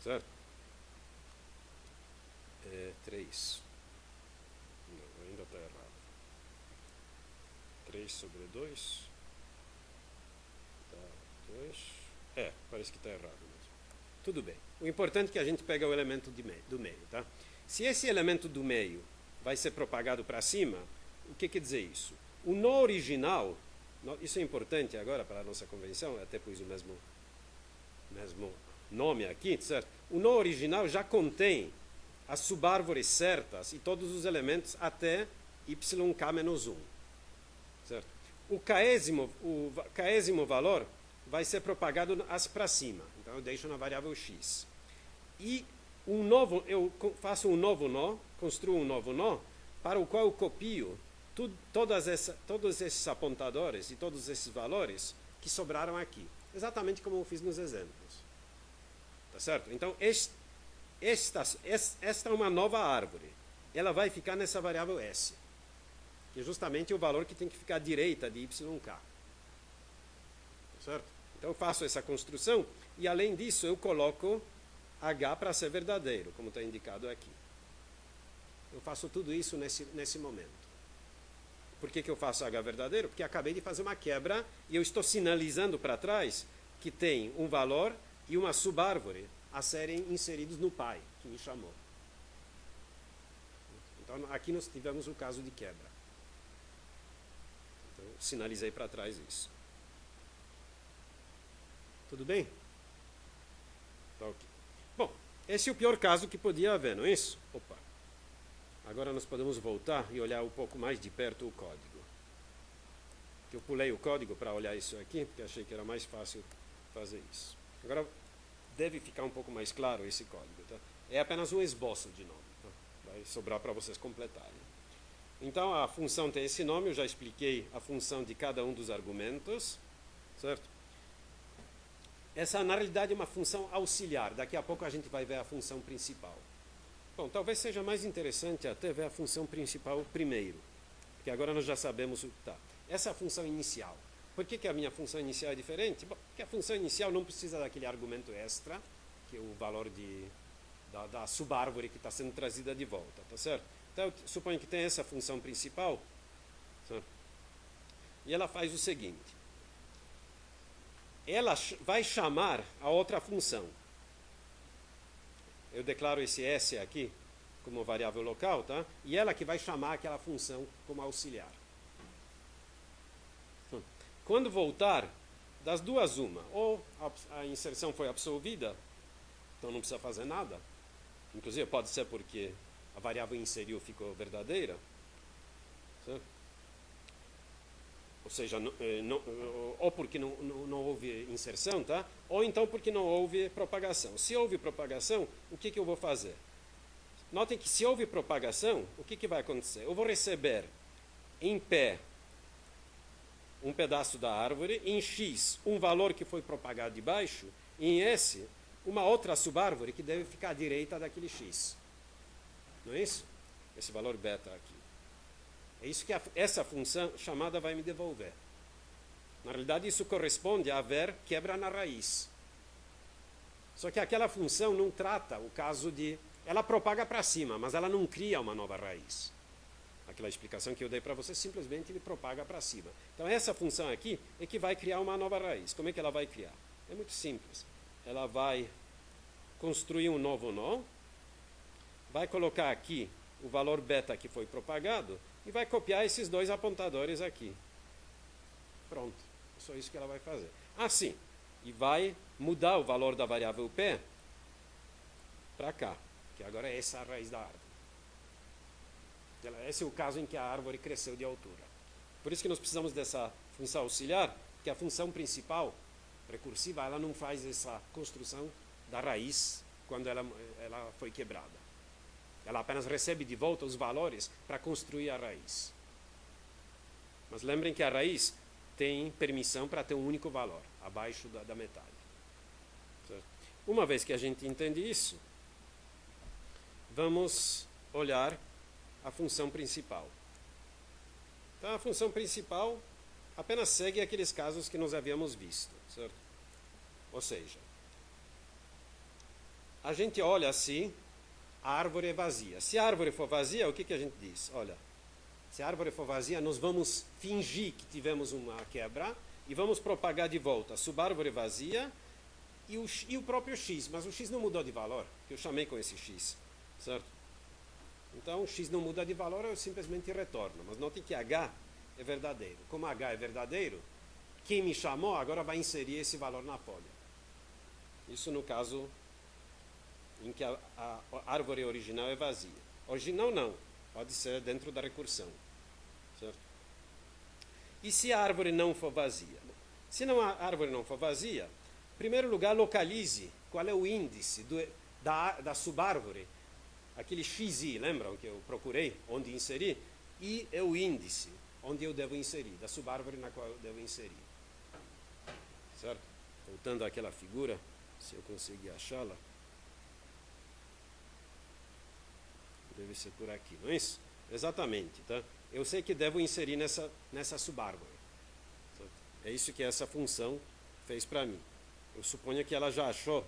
Certo? É 3. Não, ainda está errado. 3 sobre 2. Tá, 2. Parece que está errado mesmo. Tudo bem. O importante é que a gente pega o elemento do meio, tá? Se esse elemento do meio vai ser propagado para cima, o que quer dizer isso? O nó original, isso é importante agora para a nossa convenção, até pus o mesmo nome aqui, certo? O nó original já contém as subárvores certas e todos os elementos até yk menos 1, certo? O késimo valor vai ser propagado para cima. Então eu deixo na variável x. E eu faço um novo nó, construo um novo nó, para o qual eu copio todos esses apontadores e todos esses valores que sobraram aqui. Exatamente como eu fiz nos exemplos. Tá certo? Então, esta é uma nova árvore. Ela vai ficar nessa variável s, que é justamente o valor que tem que ficar à direita de yk. Tá certo? Então eu faço essa construção e além disso eu coloco H para ser verdadeiro, como está indicado aqui. Eu faço tudo isso nesse momento. Por que eu faço H verdadeiro? Porque acabei de fazer uma quebra e eu estou sinalizando para trás que tem um valor e uma subárvore a serem inseridos no pai, que me chamou. Então, aqui nós tivemos o caso de quebra. Então, sinalizei para trás isso. Tudo bem? Tá ok. Bom, esse é o pior caso que podia haver, não é isso? Opa. Agora nós podemos voltar e olhar um pouco mais de perto o código. Eu pulei o código para olhar isso aqui, porque achei que era mais fácil fazer isso. Agora deve ficar um pouco mais claro esse código. Tá? É apenas um esboço de nome. Tá? Vai sobrar para vocês completarem. Então a função tem esse nome, eu já expliquei a função de cada um dos argumentos. Certo? Essa na realidade é uma função auxiliar. Daqui a pouco a gente vai ver a função principal. Bom, talvez seja mais interessante até ver a função principal primeiro, porque agora nós já sabemos o que está. Essa é a função inicial. Por que a minha função inicial é diferente? Bom, porque a função inicial não precisa daquele argumento extra, que é o valor da subárvore que está sendo trazida de volta, tá certo? Então eu suponho que tem essa função principal, certo? E ela faz o seguinte. Ela vai chamar a outra função. Eu declaro esse S aqui como variável local, tá? E ela que vai chamar aquela função como auxiliar. Quando voltar, das duas uma, ou a inserção foi absolvida, então não precisa fazer nada. Inclusive pode ser porque a variável inseriu ficou verdadeira. Certo? Ou seja, ou porque não houve inserção, tá? Ou então porque não houve propagação. Se houve propagação, o que eu vou fazer? Notem que se houve propagação, o que vai acontecer? Eu vou receber em P um pedaço da árvore, em X um valor que foi propagado de baixo, e em S uma outra subárvore que deve ficar à direita daquele X. Não é isso? Esse valor beta aqui. É isso que essa função chamada vai me devolver. Na realidade, isso corresponde a haver quebra na raiz. Só que aquela função não trata o caso de... Ela propaga para cima, mas ela não cria uma nova raiz. Aquela explicação que eu dei para você, simplesmente ele propaga para cima. Então, essa função aqui é que vai criar uma nova raiz. Como é que ela vai criar? É muito simples. Ela vai construir um novo nó, vai colocar aqui o valor beta que foi propagado, e vai copiar esses dois apontadores aqui. Pronto. É só isso que ela vai fazer. Assim. E vai mudar o valor da variável P para cá. Que agora é essa a raiz da árvore. Esse é o caso em que a árvore cresceu de altura. Por isso que nós precisamos dessa função auxiliar, que a função principal, recursiva, ela não faz essa construção da raiz quando ela foi quebrada. Ela apenas recebe de volta os valores para construir a raiz. Mas lembrem que a raiz tem permissão para ter um único valor, abaixo da metade. Certo? Uma vez que a gente entende isso, vamos olhar a função principal. Então, a função principal apenas segue aqueles casos que nós havíamos visto. Certo? Ou seja, a gente olha assim, a árvore é vazia. Se a árvore for vazia, o que a gente diz? Olha, se a árvore for vazia, nós vamos fingir que tivemos uma quebra e vamos propagar de volta a subárvore vazia e o próprio X. Mas o X não mudou de valor, que eu chamei com esse X. Certo? Então, o X não muda de valor, eu simplesmente retorno. Mas notem que H é verdadeiro. Como H é verdadeiro, quem me chamou agora vai inserir esse valor na folha. Isso no caso em que a árvore original é vazia. Original não, pode ser dentro da recursão. Certo? E se a árvore não for vazia? Se a árvore não for vazia, em primeiro lugar, localize qual é o índice da subárvore. Aquele XI, lembram que eu procurei onde inserir? I é o índice onde eu devo inserir, da subárvore na qual eu devo inserir. Certo? Voltando àquela figura, se eu conseguir achá-la. Deve ser por aqui, não é isso? Exatamente, tá? Eu sei que devo inserir nessa subárvore. Certo? É isso que essa função fez para mim. Eu suponho que ela já achou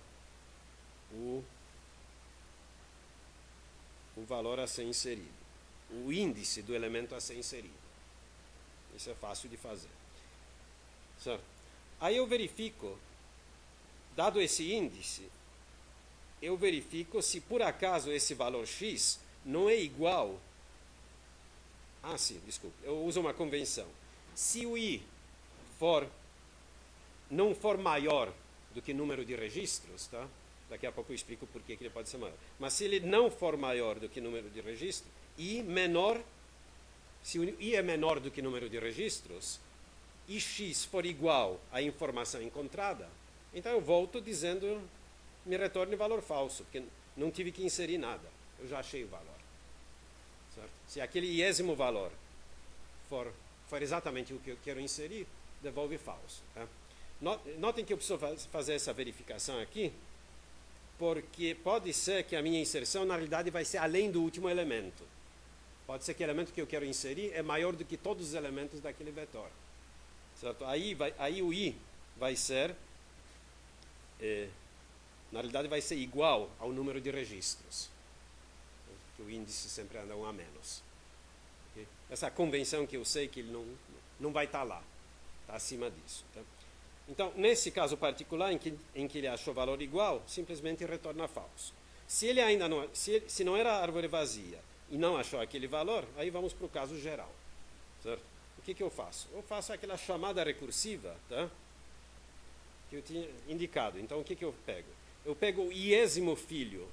o valor a ser inserido, o índice do elemento a ser inserido. Isso é fácil de fazer. Certo? Aí eu verifico, dado esse índice, eu verifico se por acaso esse valor x não é igual. Ah, sim, desculpe, eu uso uma convenção. Se o i não for maior do que o número de registros, tá? Daqui a pouco eu explico por que ele pode ser maior. Mas se ele não for maior do que o número de registros, se o i é menor do que o número de registros, e x for igual à informação encontrada, então eu volto dizendo, me retorne valor falso, porque não tive que inserir nada, eu já achei o valor. Certo? Se aquele iésimo valor for exatamente o que eu quero inserir, devolve falso. Tá? Notem que eu preciso fazer essa verificação aqui, porque pode ser que a minha inserção, na realidade, vai ser além do último elemento. Pode ser que o elemento que eu quero inserir é maior do que todos os elementos daquele vetor. Certo? Aí o i vai ser, na realidade, vai ser igual ao número de registros. O índice sempre anda 1 a menos. Okay? Essa convenção que eu sei que ele não vai estar lá. Está acima disso. Tá? Então, nesse caso particular, em que ele achou valor igual, simplesmente retorna falso. Se ele ainda não, se não era árvore vazia e não achou aquele valor, aí vamos para o caso geral. Certo? O que eu faço? Eu faço aquela chamada recursiva, tá? Que eu tinha indicado. Então, o que eu pego? Eu pego o iésimo filho,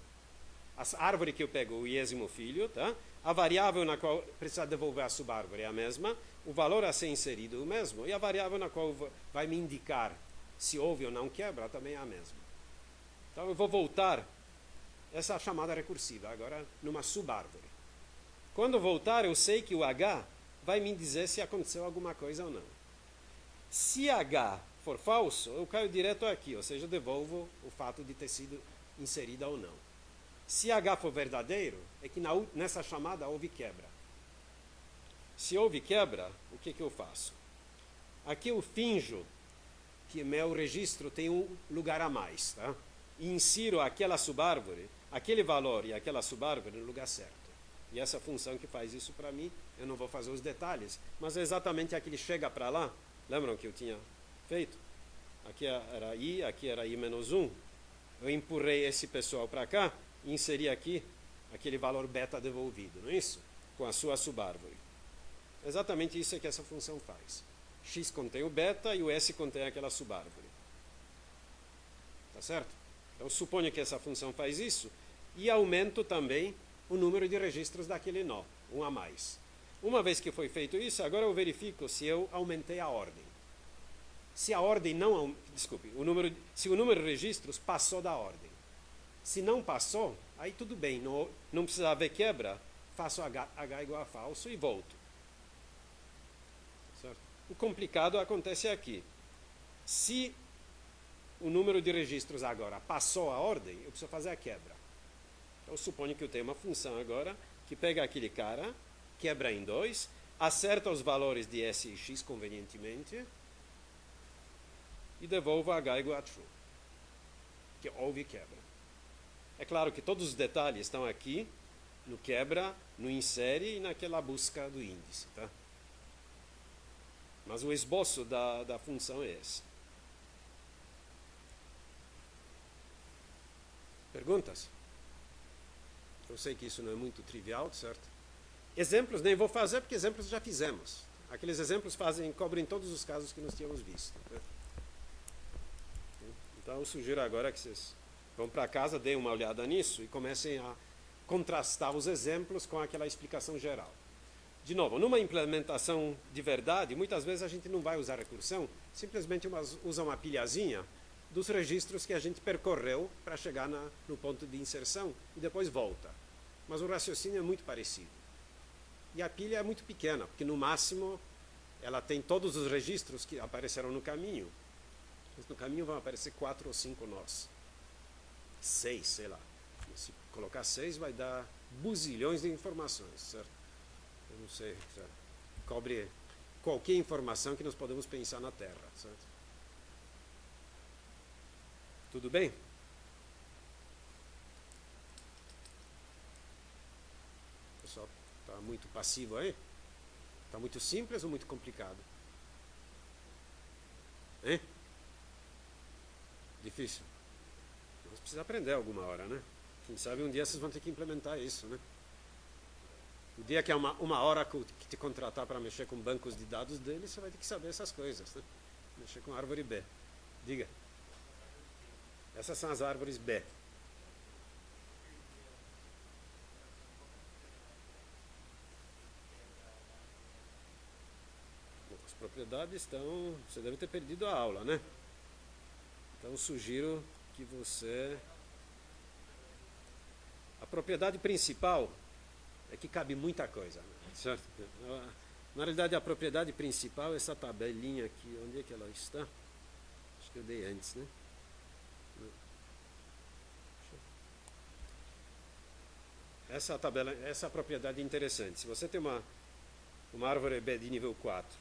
a árvore que eu pego, o iésimo filho, tá? A variável na qual precisa devolver a subárvore é a mesma, o valor a ser inserido é o mesmo, e a variável na qual vai me indicar se houve ou não quebra também é a mesma. Então eu vou voltar essa chamada recursiva, agora numa subárvore. Quando voltar, eu sei que o H vai me dizer se aconteceu alguma coisa ou não. Se H for falso, eu caio direto aqui, ou seja, devolvo o fato de ter sido inserida ou não. Se H for verdadeiro, é que nessa chamada houve quebra. Se houve quebra, o que eu faço? Aqui eu finjo que meu registro tem um lugar a mais, tá? E insiro aquela subárvore, aquele valor e aquela subárvore no lugar certo. E essa função que faz isso para mim, eu não vou fazer os detalhes, mas é exatamente aquele chega para lá. Lembram que eu tinha feito? Aqui era i, aqui era i menos 1. Eu empurrei esse pessoal para cá e inseri aqui aquele valor beta devolvido, não é isso? Com a sua subárvore. Exatamente isso é que essa função faz. X contém o beta e o S contém aquela subárvore. Tá certo? Então, suponho que essa função faz isso e aumento também o número de registros daquele nó, 1 a mais. Uma vez que foi feito isso, agora eu verifico se eu aumentei a ordem. Se a ordem não... Desculpe, se o número de registros passou da ordem. Se não passou, aí tudo bem, não precisa haver quebra, faço H igual a falso e volto. Certo? O complicado acontece aqui. Se o número de registros agora passou a ordem, eu preciso fazer a quebra. Então, eu suponho que eu tenho uma função agora que pega aquele cara, quebra em 2, acerta os valores de S e X convenientemente e devolve H igual a true. Que houve quebra. É claro que todos os detalhes estão aqui, no quebra, no insere e naquela busca do índice. Tá? Mas o esboço da função é esse. Perguntas? Eu sei que isso não é muito trivial, certo? Exemplos nem vou fazer, porque exemplos já fizemos. Aqueles exemplos cobrem todos os casos que nós tínhamos visto. Né? Então eu sugiro agora que vocês vão para casa, deem uma olhada nisso e comecem a contrastar os exemplos com aquela explicação geral. De novo, numa implementação de verdade, muitas vezes a gente não vai usar recursão, simplesmente usa uma pilhazinha dos registros que a gente percorreu para chegar no ponto de inserção e depois volta. Mas o raciocínio é muito parecido. E a pilha é muito pequena, porque no máximo ela tem todos os registros que apareceram no caminho. Mas no caminho vão aparecer 4 ou 5 nós. 6, sei lá. Se colocar 6 vai dar buzilhões de informações, certo? Eu não sei, certo? Cobre qualquer informação que nós podemos pensar na Terra, certo? Tudo bem? Está muito passivo aí? Está muito simples ou muito complicado? Hein? Difícil. Vamos precisar aprender alguma hora, né? Quem sabe um dia vocês vão ter que implementar isso, né? O dia que é uma hora que te contratar para mexer com bancos de dados deles, você vai ter que saber essas coisas, né? Mexer com árvore B. Diga. Essas são as árvores B. Bom, as propriedades estão... Você deve ter perdido a aula, né? Então sugiro que você... A propriedade principal é que cabe muita coisa, certo? Na realidade, a propriedade principal é essa tabelinha aqui. Onde é que ela está? Acho que eu dei antes, né? Essa tabela, essa propriedade é interessante. Se você tem uma árvore B de nível 4,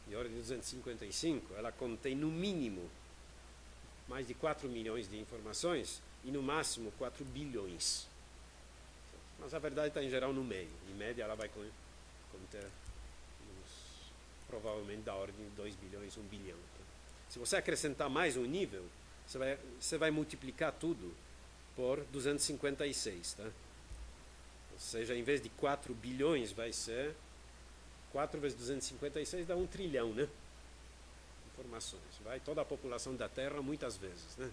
de ordem de 255, ela contém no mínimo mais de 4 milhões de informações e no máximo 4 bilhões. Mas a verdade está em geral no meio. Em média ela vai conter provavelmente da ordem de 2 bilhões, 1 bilhão. Se você acrescentar mais um nível, você vai multiplicar tudo por 256, tá? Ou seja, em vez de 4 bilhões vai ser 4 vezes 256 dá 1 trilhão, né? Informações. Vai toda a população da Terra muitas vezes, né?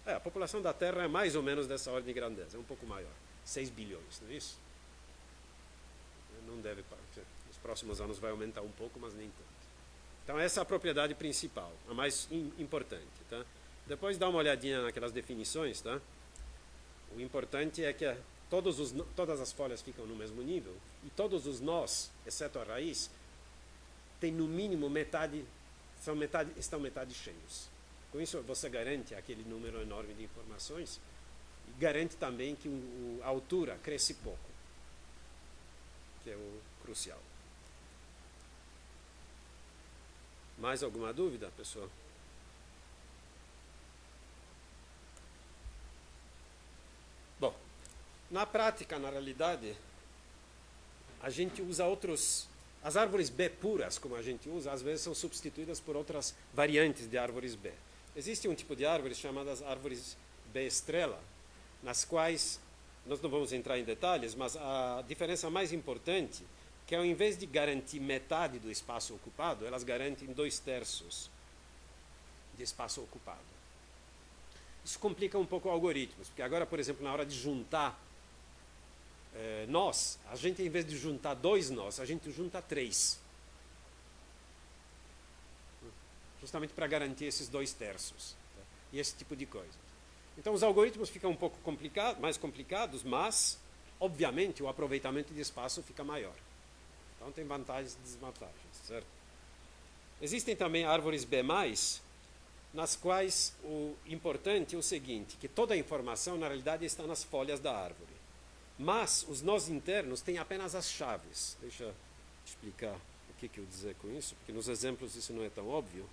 A população da Terra é mais ou menos dessa ordem de grandeza, é um pouco maior. 6 bilhões, não é isso? Não deve... Nos próximos anos vai aumentar um pouco, mas nem tanto. Então essa é a propriedade principal, a mais importante, tá? Depois dá uma olhadinha naquelas definições, tá? O importante é que todas as folhas ficam no mesmo nível e todos os nós, exceto a raiz, tem no mínimo metade, estão metade cheios. Com isso você garante aquele número enorme de informações e garante também que a altura cresce pouco, que é o crucial. Mais alguma dúvida, pessoal? Bom, na prática, na realidade, a gente usa as árvores B puras, como a gente usa, às vezes são substituídas por outras variantes de árvores B. Existe um tipo de árvores chamadas árvores B estrela, nas quais, nós não vamos entrar em detalhes, mas a diferença mais importante é que ao invés de garantir metade do espaço ocupado, elas garantem 2/3 de espaço ocupado. Isso complica um pouco algoritmos, porque agora, por exemplo, na hora de juntar nós, a gente, em vez de juntar 2 nós, a gente junta 3. Justamente para garantir esses 2/3. Tá? E esse tipo de coisa. Então, os algoritmos ficam um pouco mais complicados, mas, obviamente, o aproveitamento de espaço fica maior. Então, tem vantagens e desvantagens, certo? Existem também árvores B+, nas quais o importante é o seguinte, que toda a informação, na realidade, está nas folhas da árvore. Mas os nós internos têm apenas as chaves. Deixa eu explicar o que eu dizer com isso, porque nos exemplos isso não é tão óbvio.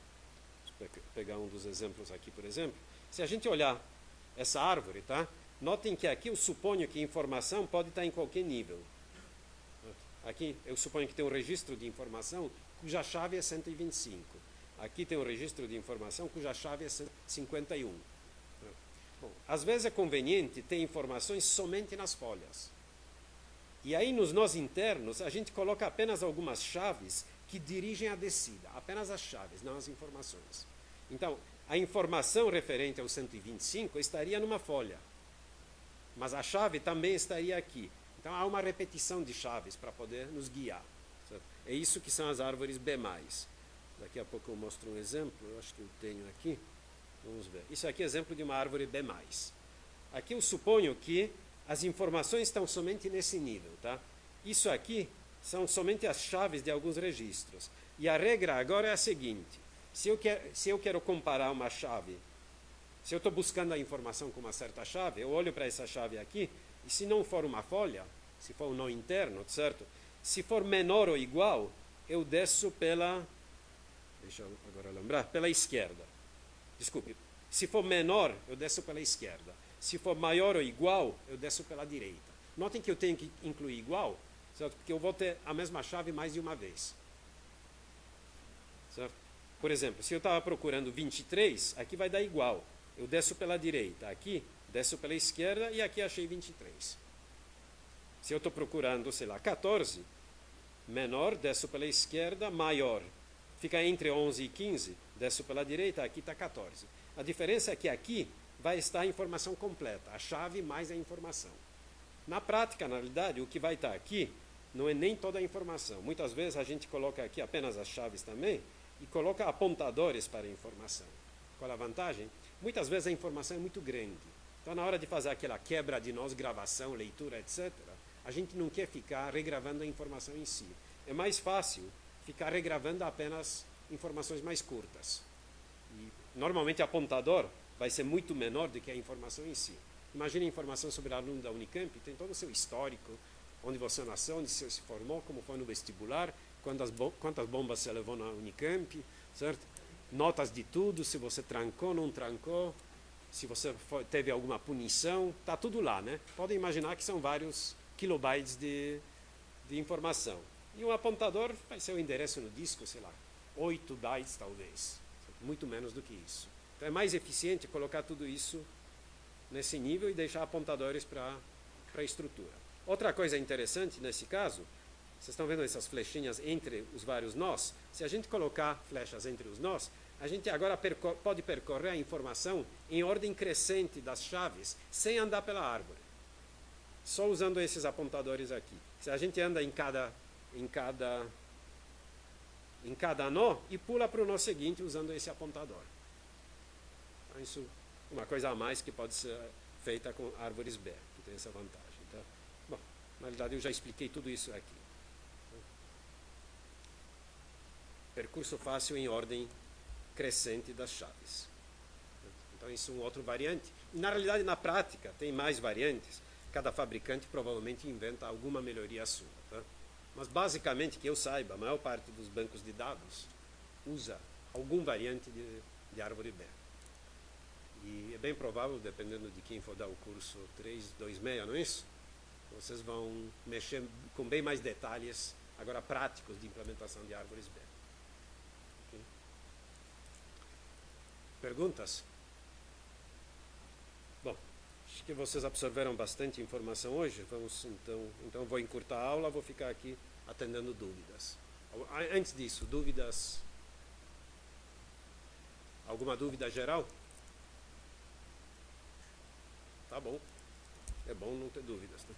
Vou pegar um dos exemplos aqui, por exemplo. Se a gente olhar essa árvore, tá? Notem que aqui eu suponho que a informação pode estar em qualquer nível. Aqui eu suponho que tem um registro de informação cuja chave é 125. Aqui tem um registro de informação cuja chave é 51. Bom, às vezes é conveniente ter informações somente nas folhas. E aí nos nós internos a gente coloca apenas algumas chaves que dirigem a descida. Apenas as chaves, não as informações. Então, a informação referente ao 125 estaria numa folha. Mas a chave também estaria aqui. Então há uma repetição de chaves para poder nos guiar. Certo? É isso que são as árvores B+. Daqui a pouco eu mostro um exemplo, eu acho que eu tenho aqui. Vamos ver. Isso aqui é exemplo de uma árvore B+. Aqui eu suponho que as informações estão somente nesse nível. Tá? Isso aqui são somente as chaves de alguns registros. E a regra agora é a seguinte. Se eu quero comparar uma chave, se eu estou buscando a informação com uma certa chave, eu olho para essa chave aqui, e se não for uma folha, se for um nó interno, certo? Se for menor ou igual, eu desço deixa eu agora lembrar, pela esquerda. Desculpe, se for menor, eu desço pela esquerda. Se for maior ou igual, eu desço pela direita. Notem que eu tenho que incluir igual, certo? Porque eu vou ter a mesma chave mais de uma vez. Certo? Por exemplo, se eu estava procurando 23, aqui vai dar igual. Eu desço pela direita, aqui, desço pela esquerda e aqui achei 23. Se eu estou procurando, sei lá, 14, menor, desço pela esquerda, maior. Fica entre 11 e 15, desço pela direita, aqui está 14. A diferença é que aqui vai estar a informação completa, a chave mais a informação. Na prática, na realidade, o que vai estar aqui não é nem toda a informação. Muitas vezes a gente coloca aqui apenas as chaves também e coloca apontadores para a informação. Qual a vantagem? Muitas vezes a informação é muito grande. Então, na hora de fazer aquela quebra de nós, gravação, leitura, etc., a gente não quer ficar regravando a informação em si. É mais fácil ficar regravando apenas informações mais curtas. E, normalmente, apontador vai ser muito menor do que a informação em si. Imagine a informação sobre o aluno da Unicamp, tem todo o seu histórico, onde você nasceu, onde você se formou, como foi no vestibular, quantas bombas você levou na Unicamp, certo? Notas de tudo, se você trancou, não trancou, se você teve alguma punição, está tudo lá, né? Podem imaginar que são vários kilobytes de informação. E um apontador vai ser o endereço no disco, sei lá, 8 bytes talvez, muito menos do que isso. Então é mais eficiente colocar tudo isso nesse nível e deixar apontadores para a estrutura. Outra coisa interessante nesse caso, vocês estão vendo essas flechinhas entre os vários nós? Se a gente colocar flechas entre os nós, a gente agora pode percorrer a informação em ordem crescente das chaves, sem andar pela árvore. Só usando esses apontadores aqui. Se a gente anda em cada nó e pula para o nó seguinte usando esse apontador. Então, isso é uma coisa a mais que pode ser feita com árvores B, que tem essa vantagem. Tá? Bom, na realidade eu já expliquei tudo isso aqui. Percurso fácil em ordem crescente das chaves. Então isso é um outro variante. E, na realidade, na prática, tem mais variantes. Cada fabricante provavelmente inventa alguma melhoria sua. Tá? Mas basicamente, que eu saiba, a maior parte dos bancos de dados usa algum variante de árvore B. E é bem provável, dependendo de quem for dar o curso 326, não é isso? Vocês vão mexer com bem mais detalhes, agora práticos, de implementação de árvores B. Okay? Perguntas? Bom, acho que vocês absorveram bastante informação hoje. Vamos então vou encurtar a aula, vou ficar aqui atendendo dúvidas. Antes disso, dúvidas? Alguma dúvida geral? Tá bom. É bom não ter dúvidas, né?